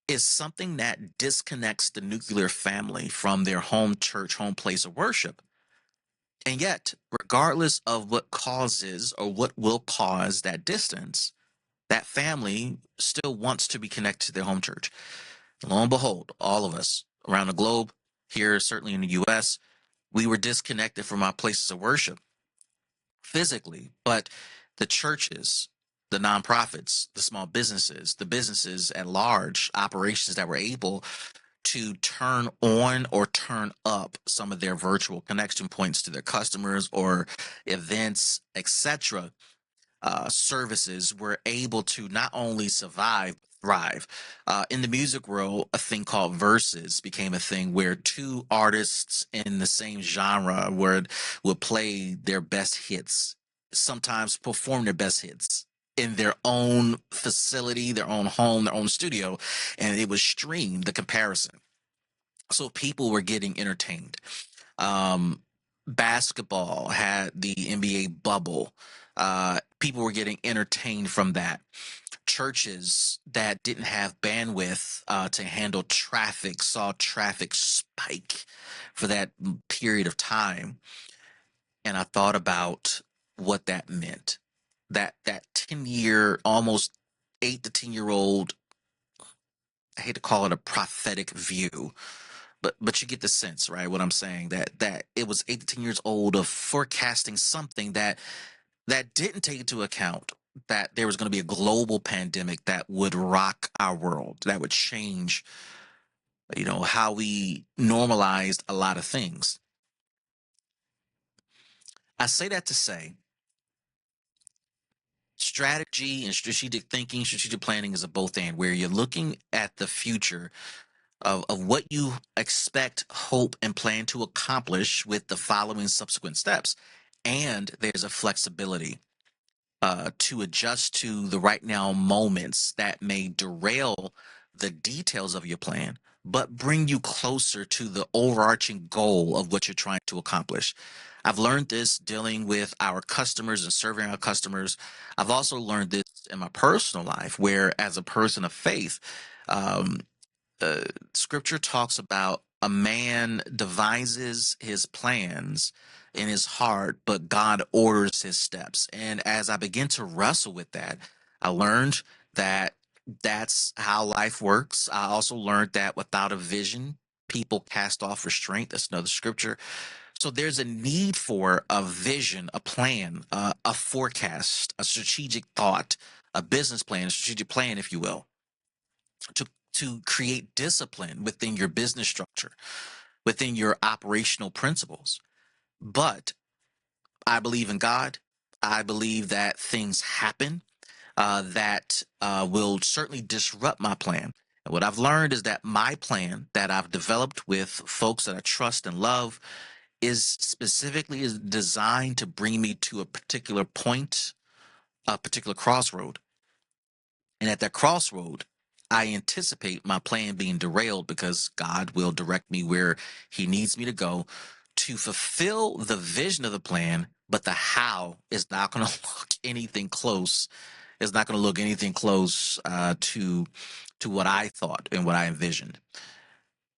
is something that disconnects the nuclear family from their home church, home place of worship. And yet, regardless of what causes or what will cause that distance, that family still wants to be connected to their home church. Lo and behold, all of us around the globe, here, certainly in the US, we were disconnected from our places of worship physically, but the churches, the nonprofits, the small businesses, the businesses at large, operations that were able to turn on or turn up some of their virtual connection points to their customers or events, etc., services were able to not only survive but thrive. In the music world, a thing called verses became a thing where two artists in the same genre would play their best hits, sometimes perform their best hits in their own facility, their own home, their own studio, and it was streamed, the comparison. So people were getting entertained. Um, Basketball had the NBA bubble. People were getting entertained from that. Churches that didn't have bandwidth to handle traffic saw traffic spike for that period of time. And I thought about what that meant. That 10-year, almost 8 to 10-year old I hate to call it a prophetic view, but you get the sense, right? What I'm saying, that it was 8 to 10 years old of forecasting something that didn't take into account that there was going to be a global pandemic that would rock our world, that would change, how we normalized a lot of things. I say that to say strategy and strategic thinking, strategic planning is a both and, where you're looking at the future of what you expect, hope, and plan to accomplish with the following subsequent steps. And there's a flexibility to adjust to the right now moments that may derail the details of your plan, but bring you closer to the overarching goal of what you're trying to accomplish. I've learned this dealing with our customers and serving our customers. I've also learned this in my personal life, where as a person of faith, um, uh, scripture talks about a man devises his plans in his heart, but God orders his steps. And as I begin to wrestle with that, I learned that that's how life works. I also learned that without a vision, people cast off restraint. That's another scripture. So there's a need for a vision, a plan, a forecast, a strategic thought, a business plan, a strategic plan, if you will, to create discipline within your business structure, within your operational principles. But I believe in God. I believe that things happen that will certainly disrupt my plan. And what I've learned is that my plan that I've developed with folks that I trust and love is designed to bring me to a particular point, a particular crossroad. And at that crossroad, I anticipate my plan being derailed because God will direct me where He needs me to go to fulfill the vision of the plan, but the how is not going to look anything close. It's not going to look anything close to what I thought and what I envisioned.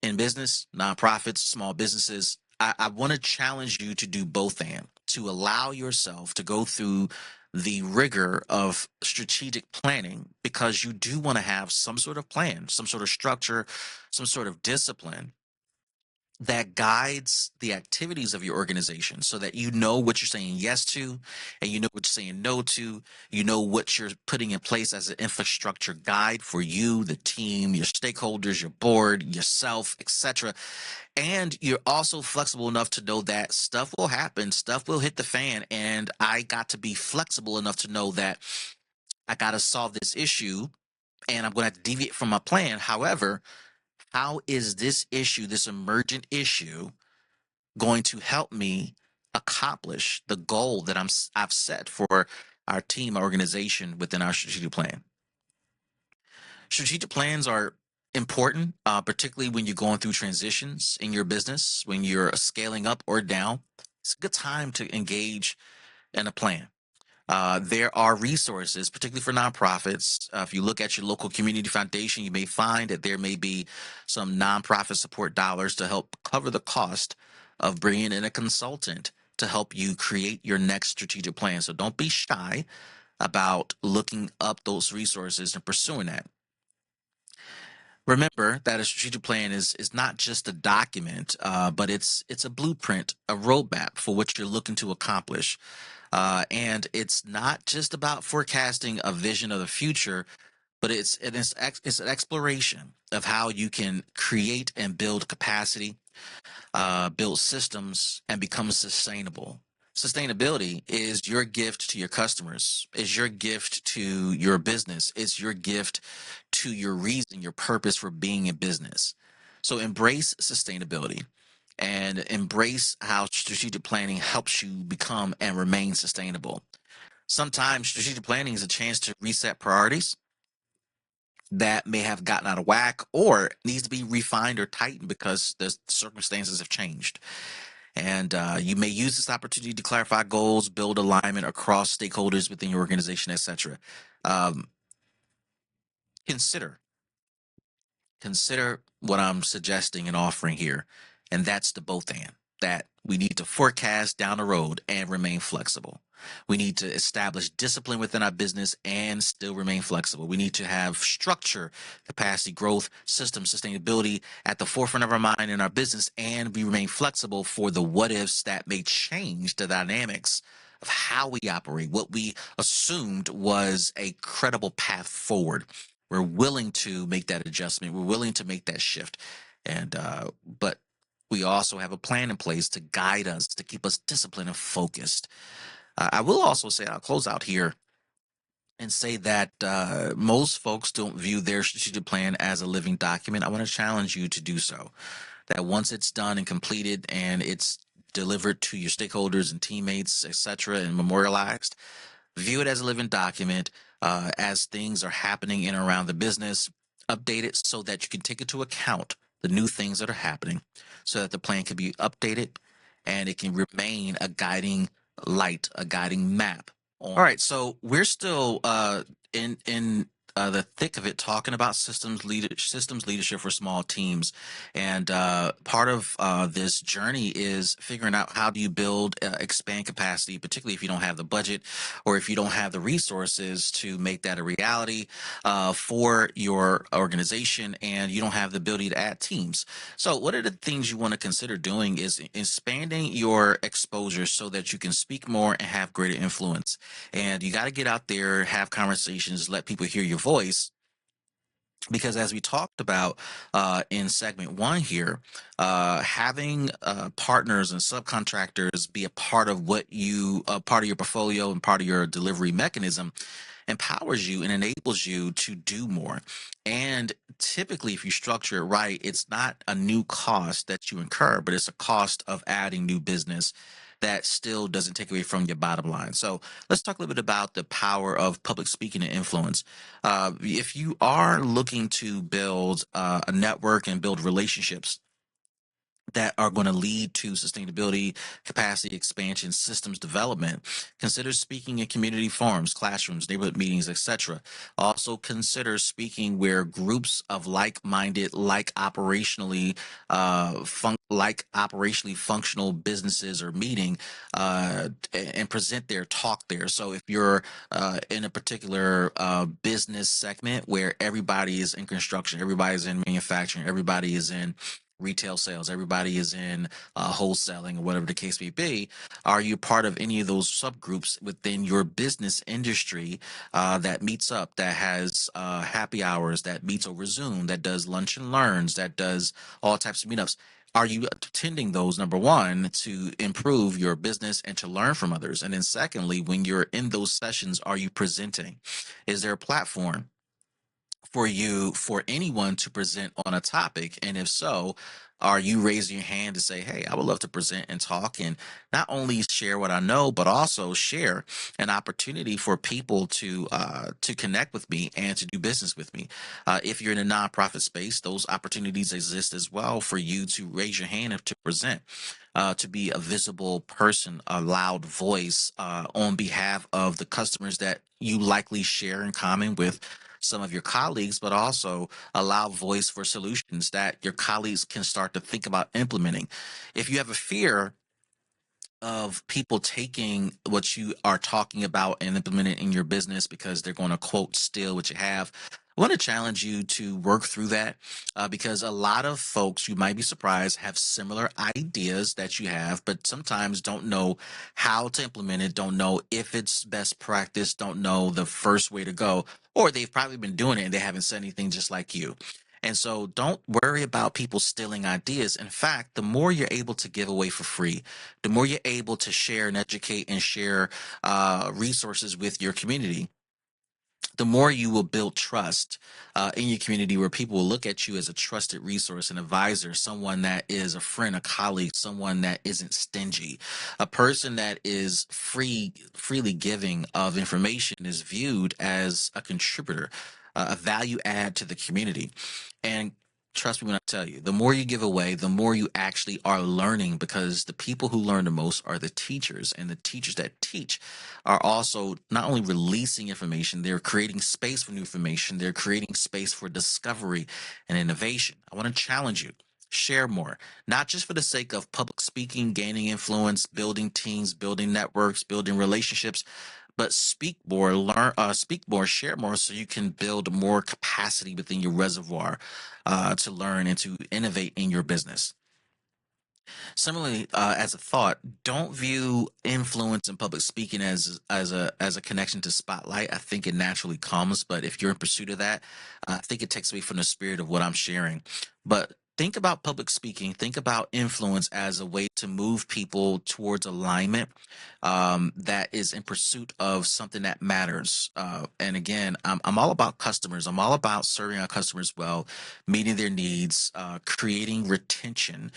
In business, nonprofits, small businesses, I want to challenge you to do both and to allow yourself to go through the rigor of strategic planning, because you do want to have some sort of plan, some sort of structure, some sort of discipline that guides the activities of your organization, so that you know what you're saying yes to and you know what you're saying no to. You know what you're putting in place as an infrastructure guide for you, the team, your stakeholders, your board, yourself, etc. And you're also flexible enough to know that stuff will happen, stuff will hit the fan, and I got to be flexible enough to know that I got to solve this issue and I'm going to have to deviate from my plan. However, how is this issue, this emergent issue, going to help me accomplish the goal that I've set for our team, our organization within our strategic plan? Strategic plans are important, particularly when you're going through transitions in your business, when you're scaling up or down. It's a good time to engage in a plan. There are resources, particularly for nonprofits. If you look at your local community foundation, you may find that there may be some nonprofit support dollars to help cover the cost of bringing in a consultant to help you create your next strategic plan. So don't be shy about looking up those resources and pursuing that. Remember that a strategic plan is not just a document, but it's a blueprint, a roadmap for what you're looking to accomplish. And it's not just about forecasting a vision of the future, but it's an exploration of how you can create and build capacity, build systems, and become sustainable. Sustainability is your gift to your customers, is your gift to your business, it's your gift to your reason, your purpose for being in business. So embrace sustainability and embrace how strategic planning helps you become and remain sustainable. Sometimes strategic planning is a chance to reset priorities that may have gotten out of whack or needs to be refined or tightened because the circumstances have changed. And you may use this opportunity to clarify goals, build alignment across stakeholders within your organization, etc. Um, consider consider what I'm suggesting and offering here, and that's the both and, that We need to forecast down the road and remain flexible. We need to establish discipline within our business and still remain flexible. We need to have structure, capacity, growth, system, sustainability at the forefront of our mind in our business, and we remain flexible for the what ifs that may change the dynamics of how we operate, what we assumed was a credible path forward. We're willing to make that adjustment. We're willing to make that shift. But we also have a plan in place to guide us, to keep us disciplined and focused. I will also say, I'll close out here and say that most folks don't view their strategic plan as a living document. I want to challenge you to do so. That once it's done and completed and it's delivered to your stakeholders and teammates, etc., and memorialized, view it as a living document as things are happening in and around the business. Update it so that you can take into account the new things that are happening so that the plan can be updated and it can remain a guiding light, a guiding map. All right, so we're still in the thick of it, talking about systems leadership for small teams, and part of this journey is figuring out how do you build, expand capacity, particularly if you don't have the budget or if you don't have the resources to make that a reality for your organization, and you don't have the ability to add teams. So, what are the things you want to consider doing is expanding your exposure so that you can speak more and have greater influence. And you got to get out there, have conversations, let people hear your voice. Because as we talked about in segment one here, having partners and subcontractors be a part of what you, part of your portfolio and part of your delivery mechanism empowers you and enables you to do more. And typically, if you structure it right, it's not a new cost that you incur, but it's a cost of adding new business that still doesn't take away from your bottom line. So let's talk a little bit about the power of public speaking and influence. If you are looking to build a network and build relationships that are going to lead to sustainability, capacity expansion, systems development. Consider speaking in community forums, classrooms, neighborhood meetings, etc. Also consider speaking where groups of like-minded, like operationally functional businesses are meeting and present their talk there. So if you're in a particular business segment where everybody is in construction, everybody's in manufacturing, everybody is in retail sales, everybody is in wholesaling or whatever the case may be, are you part of any of those subgroups within your business industry that meets up, that has happy hours, that meets over Zoom, that does lunch and learns, that does all types of meetups? Are you attending those, number one, to improve your business and to learn from others? And then secondly, when you're in those sessions, are you presenting? Is there a platform for anyone to present on a topic? And if so, are you raising your hand to say, hey, I would love to present and talk and not only share what I know, but also share an opportunity for people to connect with me and to do business with me? If you're in a nonprofit space, those opportunities exist as well for you to raise your hand and to present. To be a visible person, a loud voice on behalf of the customers that you likely share in common with some of your colleagues, but also allow voice for solutions that your colleagues can start to think about implementing. If you have a fear of people taking what you are talking about and implement it in your business because they're going to quote steal what you have, I want to challenge you to work through that because a lot of folks, you might be surprised, have similar ideas that you have, but sometimes don't know how to implement it, don't know if it's best practice, don't know the first way to go, or they've probably been doing it and they haven't said anything just like you. And so don't worry about people stealing ideas. In fact, the more you're able to give away for free, the more you're able to share and educate and share resources with your community, the more you will build trust in your community where people will look at you as a trusted resource, an advisor, someone that is a friend, a colleague, someone that isn't stingy, a person that is freely giving of information is viewed as a contributor, a value add to the community. And trust me when I tell you, the more you give away, the more you actually are learning, because the people who learn the most are the teachers, and the teachers that teach are also not only releasing information, they're creating space for new information, they're creating space for discovery and innovation. I want to challenge you. Share more, not just for the sake of public speaking, gaining influence, building teams, building networks, building relationships, but speak more, share more, so you can build more capacity within your reservoir to learn and to innovate in your business. Similarly, as a thought, don't view influence in public speaking as a connection to spotlight. I think it naturally comes, but if you're in pursuit of that, I think it takes away from the spirit of what I'm sharing. But think about public speaking. Think about influence as a way to move people towards alignment that is in pursuit of something that matters. And again, I'm all about customers. I'm all about serving our customers well, meeting their needs, creating retention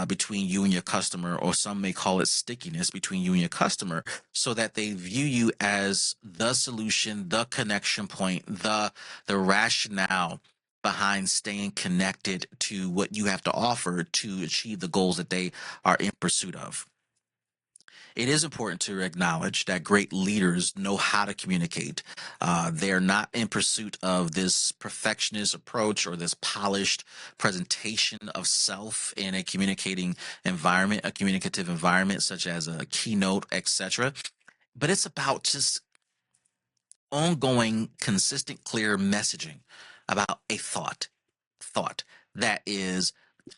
between you and your customer, or some may call it stickiness between you and your customer, so that they view you as the solution, the connection point, the rationale behind staying connected to what you have to offer to achieve the goals that they are in pursuit of. It is important to acknowledge that great leaders know how to communicate. They're not in pursuit of this perfectionist approach or this polished presentation of self in a communicating environment, a communicative environment such as a keynote, etc. But it's about just ongoing, consistent, clear messaging about a thought that is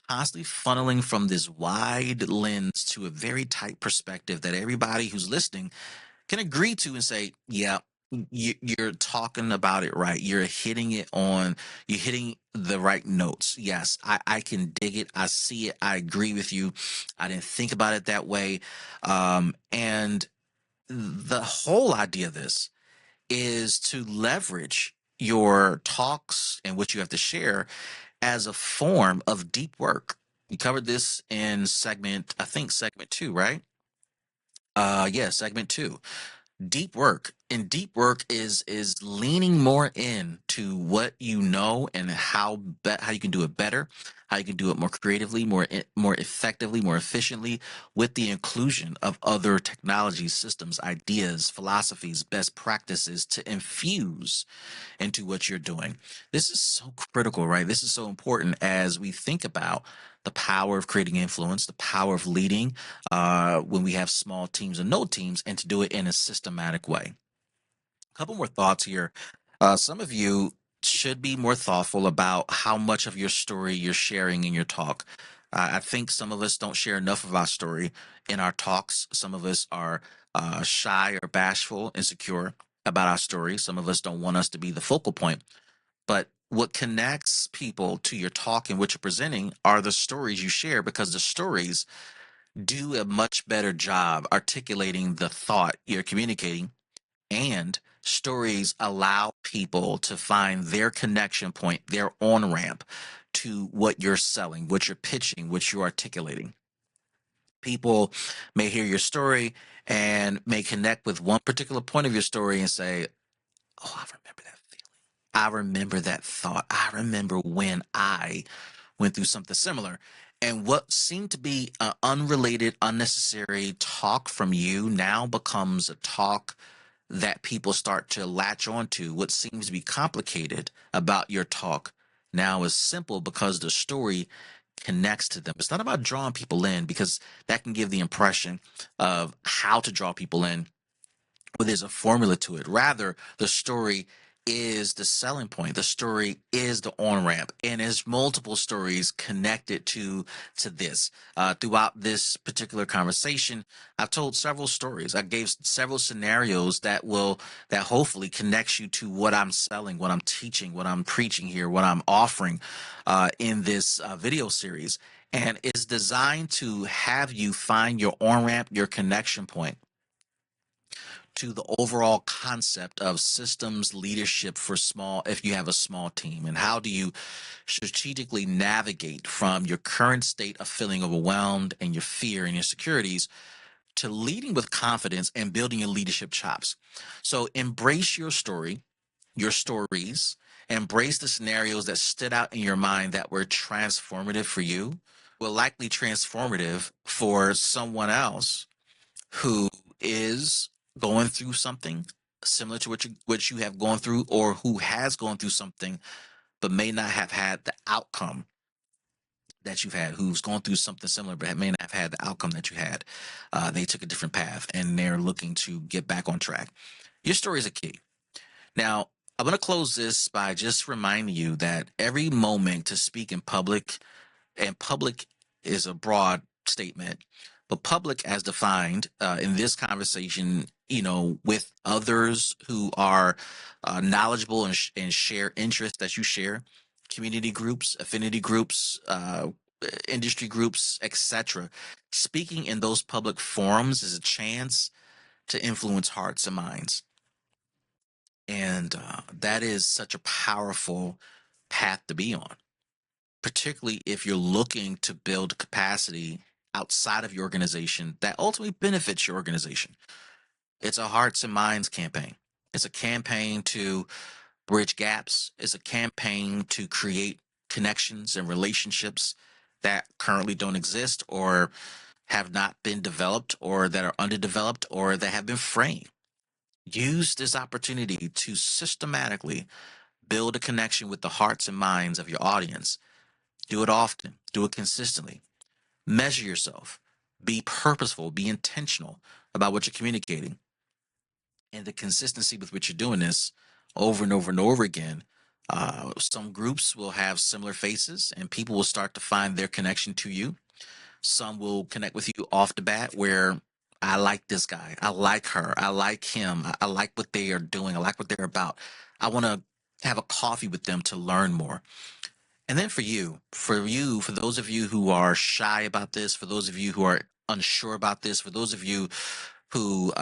constantly funneling from this wide lens to a very tight perspective that everybody who's listening can agree to and say, yeah, you're talking about it right. You're hitting the right notes. Yes, I can dig it. I see it. I agree with you. I didn't think about it that way. And the whole idea of this is to leverage your talks and what you have to share as a form of deep work. We covered this in I think segment two, right? Yeah, segment two. Deep work. And deep work is leaning more into what you know and how you can do it better, how you can do it more creatively, more effectively, more efficiently, with the inclusion of other technologies, systems, ideas, philosophies, best practices to infuse into what you're doing. This is so critical, right? This is so important as we think about the power of creating influence, the power of leading when we have small teams and no teams, and to do it in a systematic way. A couple more thoughts here. Some of you should be more thoughtful about how much of your story you're sharing in your talk. I think some of us don't share enough of our story in our talks. Some of us are shy or bashful, insecure about our story. Some of us don't want us to be the focal point. But what connects people to your talk and what you're presenting are the stories you share, because the stories do a much better job articulating the thought you're communicating, and stories allow people to find their connection point, their on ramp to what you're selling, what you're pitching, what you're articulating. People may hear your story and may connect with one particular point of your story and say, oh, I remember that feeling. I remember that thought. I remember when I went through something similar. And what seemed to be an unrelated, unnecessary talk from you now becomes a talk that people start to latch onto. What seems to be complicated about your talk now is simple because the story connects to them. It's not about drawing people in, because that can give the impression of how to draw people in, but there's a formula to it. Rather, the story is the selling point. The story is the on ramp, and there's multiple stories connected to this. Throughout this particular conversation, I've told several stories. I gave several scenarios that hopefully connects you to what I'm selling, what I'm teaching, what I'm preaching here, what I'm offering in this video series, and it's designed to have you find your on ramp, your connection point to the overall concept of systems leadership for if you have a small team, and how do you strategically navigate from your current state of feeling overwhelmed and your fear and insecurities to leading with confidence and building your leadership chops. So embrace your story, your stories, embrace the scenarios that stood out in your mind that were transformative for you, were likely transformative for someone else who is going through something similar to what you have gone through, or who has gone through something but may not have had the outcome that you've had who's gone through something similar but may not have had the outcome that you had. They took a different path and they're looking to get back on track. Your story is a key. Now, I'm going to close this by just reminding you that every moment to speak in public, and public is a broad statement, but public as defined in this conversation, with others who are knowledgeable and share interests that you share, community groups, affinity groups, industry groups, etc. Speaking in those public forums is a chance to influence hearts and minds. And that is such a powerful path to be on, particularly if you're looking to build capacity outside of your organization that ultimately benefits your organization. It's a hearts and minds campaign. It's a campaign to bridge gaps. It's a campaign to create connections and relationships that currently don't exist or have not been developed or that are underdeveloped or that have been framed. Use this opportunity to systematically build a connection with the hearts and minds of your audience. Do it often, do it consistently. Measure yourself. Be purposeful, be intentional about what you're communicating. And the consistency with which you're doing this over and over and over again. Some groups will have similar faces and people will start to find their connection to you. Some will connect with you off the bat where I like this guy. I like her. I like him. I like what they are doing. I like what they're about. I want to have a coffee with them to learn more. And then for those of you who are shy about this, for those of you who are unsure about this, for those of you who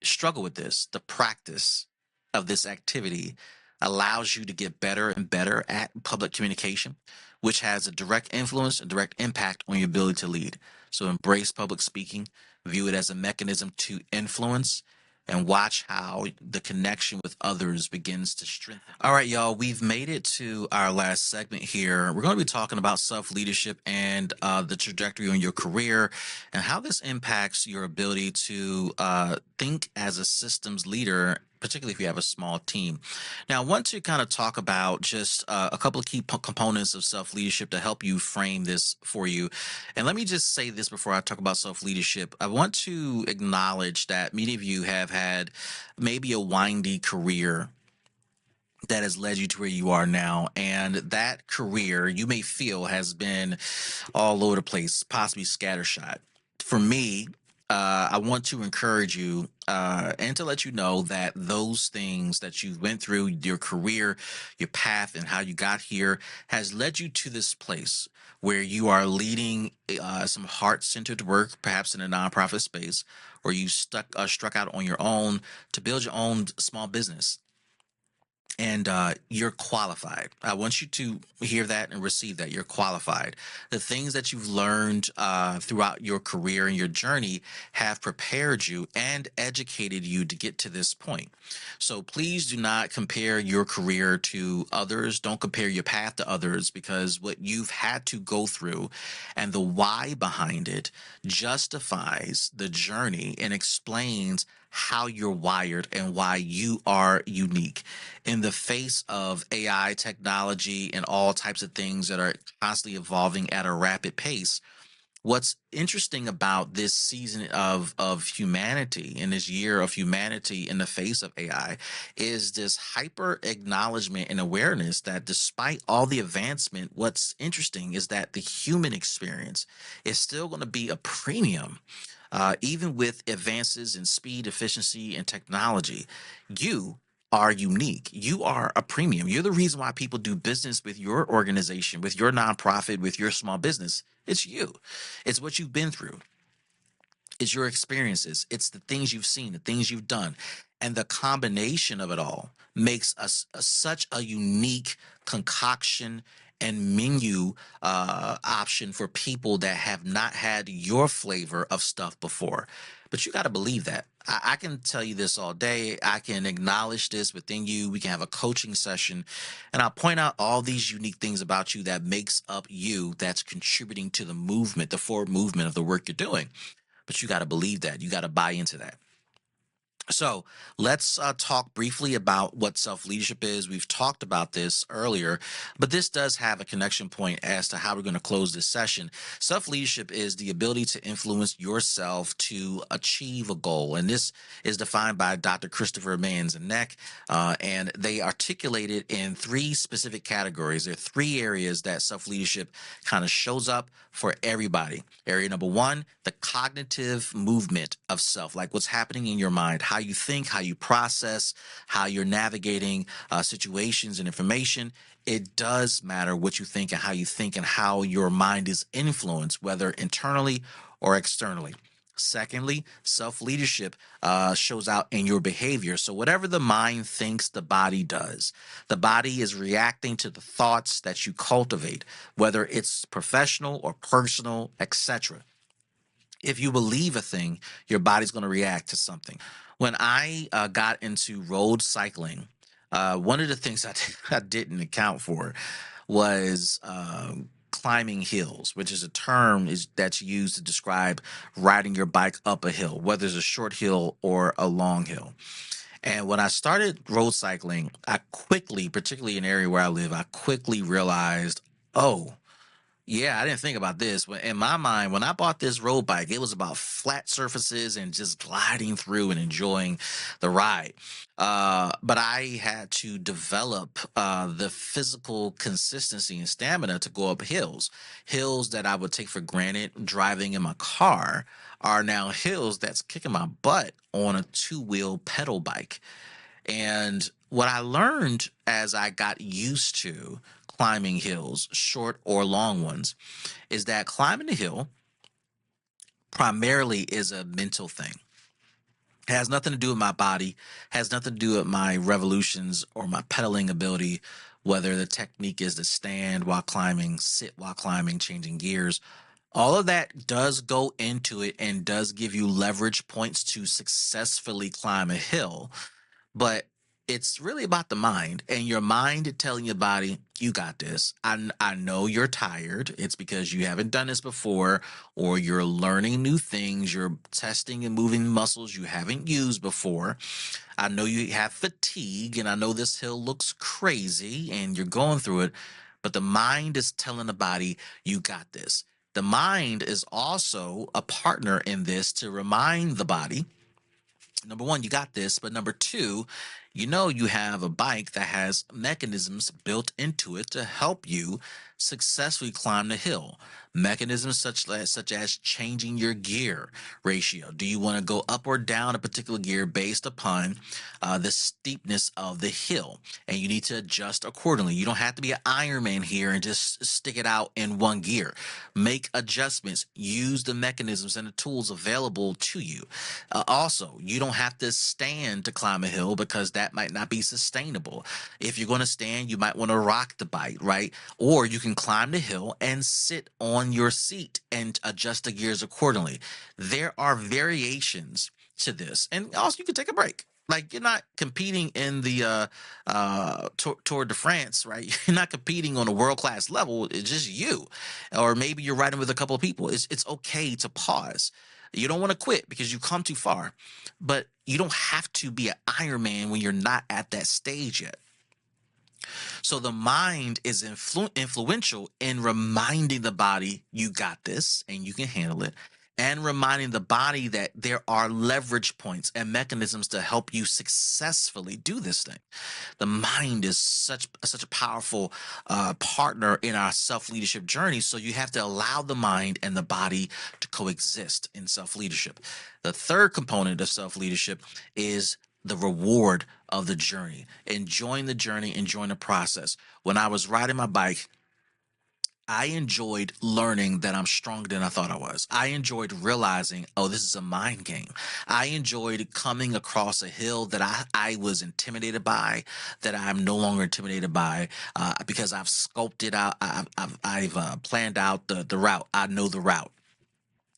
struggle with this, the practice of this activity allows you to get better and better at public communication, which has a direct influence and direct impact on your ability to lead. So embrace public speaking, view it as a mechanism to influence, and watch how the connection with others begins to strengthen. All right, y'all, we've made it to our last segment here. We're going to be talking about self leadership and the trajectory on your career and how this impacts your ability to think as a systems leader, particularly if you have a small team. Now, I want to kind of talk about just a couple of key components of self leadership to help you frame this for you. And let me just say this before I talk about self leadership. I want to acknowledge that many of you have had maybe a windy career that has led you to where you are now. And that career you may feel has been all over the place, possibly scattershot. For me, I want to encourage you and to let you know that those things that you went through, your career, your path, and how you got here has led you to this place where you are leading some heart-centered work, perhaps in a nonprofit space, or you struck out on your own to build your own small business, and you're qualified. I want you to hear that and receive that. You're qualified. The things that you've learned throughout your career and your journey have prepared you and educated you to get to this point. So please do not compare your career to others. Don't compare your path to others, because what you've had to go through and the why behind it justifies the journey and explains how you're wired and why you are unique in the face of AI technology and all types of things that are constantly evolving at a rapid pace. What's interesting about this season of humanity, in this year of humanity in the face of AI, is this hyper acknowledgement and awareness that despite all the advancement, what's interesting is that the human experience is still going to be a premium. Even with advances in speed, efficiency, and technology, you are unique. You are a premium. You're the reason why people do business with your organization, with your nonprofit, with your small business. It's you. It's what you've been through. It's your experiences. It's the things you've seen, the things you've done. And the combination of it all makes us such a unique concoction and menu option for people that have not had your flavor of stuff before. But you got to believe that. I can tell you this all day. I can acknowledge this within you. We can have a coaching session, and I'll point out all these unique things about you that makes up you, that's contributing to the movement, the forward movement of the work you're doing. But you got to believe that. You got to buy into that. So let's talk briefly about what self leadership is. We've talked about this earlier, but this does have a connection point as to how we're going to close this session. Self leadership is the ability to influence yourself to achieve a goal. And this is defined by Dr. Christopher Manzanek, and they articulate it in three specific categories. There are three areas that self leadership kind of shows up for everybody. Area number one, the cognitive movement of self, like what's happening in your mind, how you think, how you process, how you're navigating situations and information. It does matter what you think and how your mind is influenced, whether internally or externally. Secondly, self leadership shows out in your behavior. So, whatever the mind thinks, the body does. The body is reacting to the thoughts that you cultivate, whether it's professional or personal, etc. If you believe a thing, your body's going to react to something. When I got into road cycling, one of the things I didn't account for was climbing hills, which is a term that's used to describe riding your bike up a hill, whether it's a short hill or a long hill. And when I started road cycling, I quickly, particularly in an area where I live, I quickly realized, oh, yeah, I didn't think about this. But in my mind, when I bought this road bike, it was about flat surfaces and just gliding through and enjoying the ride. But I had to develop the physical consistency and stamina to go up hills. Hills that I would take for granted driving in my car are now hills that's kicking my butt on a two-wheel pedal bike. And what I learned as I got used to climbing hills, short or long ones, is that climbing a hill primarily is a mental thing. It has nothing to do with my body, has nothing to do with my revolutions or my pedaling ability, whether the technique is to stand while climbing, sit while climbing, changing gears. All of that does go into it and does give you leverage points to successfully climb a hill, but it's really about the mind and your mind telling your body, you got this. I know you're tired. It's because you haven't done this before, or you're learning new things. You're testing and moving muscles you haven't used before. I know you have fatigue, and I know this hill looks crazy and you're going through it, but the mind is telling the body, you got this. The mind is also a partner in this to remind the body, number one, you got this. But number two, you know, you have a bike that has mechanisms built into it to help you successfully climb the hill. Mechanisms such as changing your gear ratio. Do you want to go up or down a particular gear based upon the steepness of the hill? And you need to adjust accordingly. You don't have to be an Iron Man here and just stick it out in one gear. Make adjustments. Use the mechanisms and the tools available to you. Also, you don't have to stand to climb a hill because that might not be sustainable. If you're going to stand, you might want to rock the bike, right? Or you can climb the hill and sit on your seat and adjust the gears accordingly. There are variations to this. And also, you can take a break. Like, you're not competing in the Tour de France, right? You're not competing on a world class level. It's just you, or maybe you're riding with a couple of people. It's okay to pause. You don't want to quit because you've come too far, but you don't have to be an Iron Man when you're not at that stage yet. So the mind is influential in reminding the body, you got this and you can handle it, and reminding the body that there are leverage points and mechanisms to help you successfully do this thing. The mind is such a powerful partner in our self leadership journey. So you have to allow the mind and the body to coexist in self leadership. The third component of self leadership is the reward of the journey, enjoying the process. When I was riding my bike, I enjoyed learning that I'm stronger than I thought I was. I enjoyed realizing, oh, this is a mind game. I enjoyed coming across a hill that I was intimidated by, that I'm no longer intimidated by, because I've sculpted out, I've planned out the route. I know the route.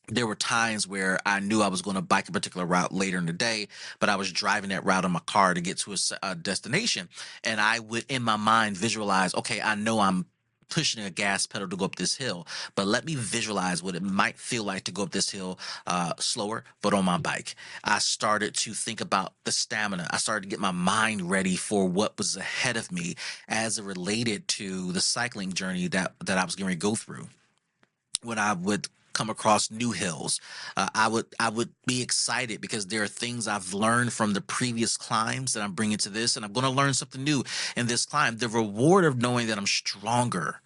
There were times where I knew I was going to bike a particular route later in the day, but I was driving that route in my car to get to a destination. And I would, in my mind, visualize, okay, I know I'm pushing a gas pedal to go up this hill, but let me visualize what it might feel like to go up this hill slower, but on my bike. I started to think about the stamina. I started to get my mind ready for what was ahead of me as it related to the cycling journey that I was going to go through. When I would come across new hills, I would be excited because there are things I've learned from the previous climbs that I'm bringing to this, and I'm going to learn something new in this climb. The reward of knowing that I'm stronger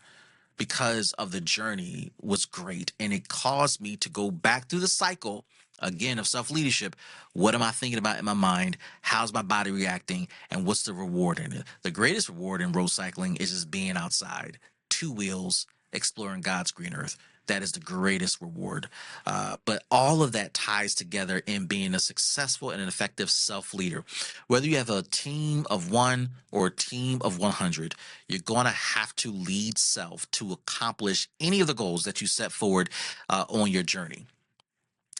because of the journey was great, and it caused me to go back through the cycle again of self-leadership. What am I thinking about in my mind? How's my body reacting? And what's the reward in it? The greatest reward in road cycling is just being outside, two wheels, exploring God's green earth. That is the greatest reward. But all of that ties together in being a successful and an effective self leader. Whether you have a team of one or a team of 100, you're going to have to lead self to accomplish any of the goals that you set forward on your journey.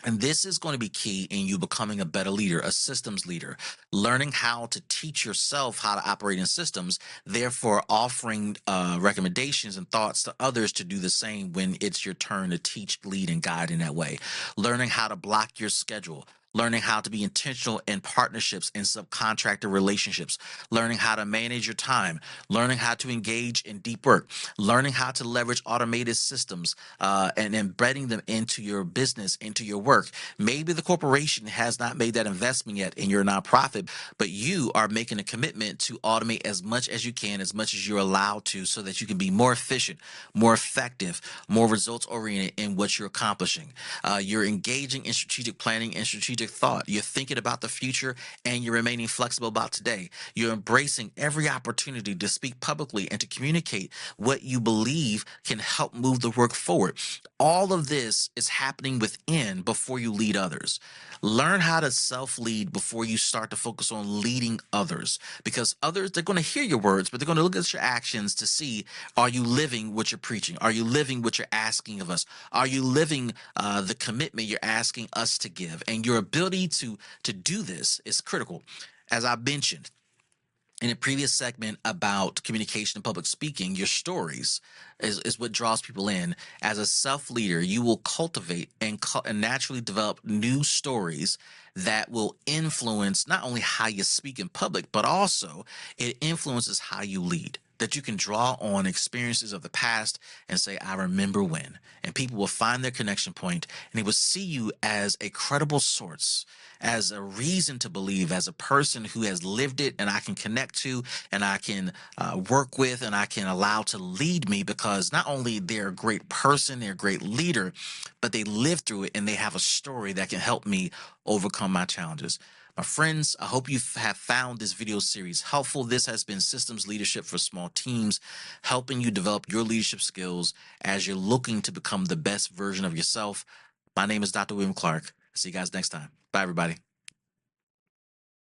And this is going to be key in you becoming a better leader, a systems leader, learning how to teach yourself how to operate in systems, therefore offering recommendations and thoughts to others to do the same when it's your turn to teach, lead, and guide in that way. Learning how to block your schedule. Learning how to be intentional in partnerships and subcontractor relationships, learning how to manage your time, learning how to engage in deep work, learning how to leverage automated systems and embedding them into your business, into your work. Maybe the corporation has not made that investment yet in your nonprofit, but you are making a commitment to automate as much as you can, as much as you're allowed to, so that you can be more efficient, more effective, more results oriented in what you're accomplishing. You're engaging in strategic planning and strategic thought. You're thinking about the future and you're remaining flexible about today. You're embracing every opportunity to speak publicly and to communicate what you believe can help move the work forward. All of this is happening within before you lead others. Learn how to self lead before you start to focus on leading others, because others, they're going to hear your words, but they're going to look at your actions to see, are you living what you're preaching? Are you living what you're asking of us? Are you living the commitment you're asking us to give? And your ability to do this is critical. As I mentioned in a previous segment about communication and public speaking, your stories is what draws people in. As a self leader, you will cultivate and naturally develop new stories that will influence not only how you speak in public, but also it influences how you lead. That you can draw on experiences of the past and say, I remember when. And people will find their connection point and they will see you as a credible source, as a reason to believe, as a person who has lived it and I can connect to and I can work with and I can allow to lead me, because not only they're a great person, they're a great leader, but they lived through it and they have a story that can help me overcome my challenges. My friends, I hope you have found this video series helpful. This has been Systems Leadership for Small Teams, helping you develop your leadership skills as you're looking to become the best version of yourself. My name is Dr. William Clark. See you guys next time. Bye, everybody.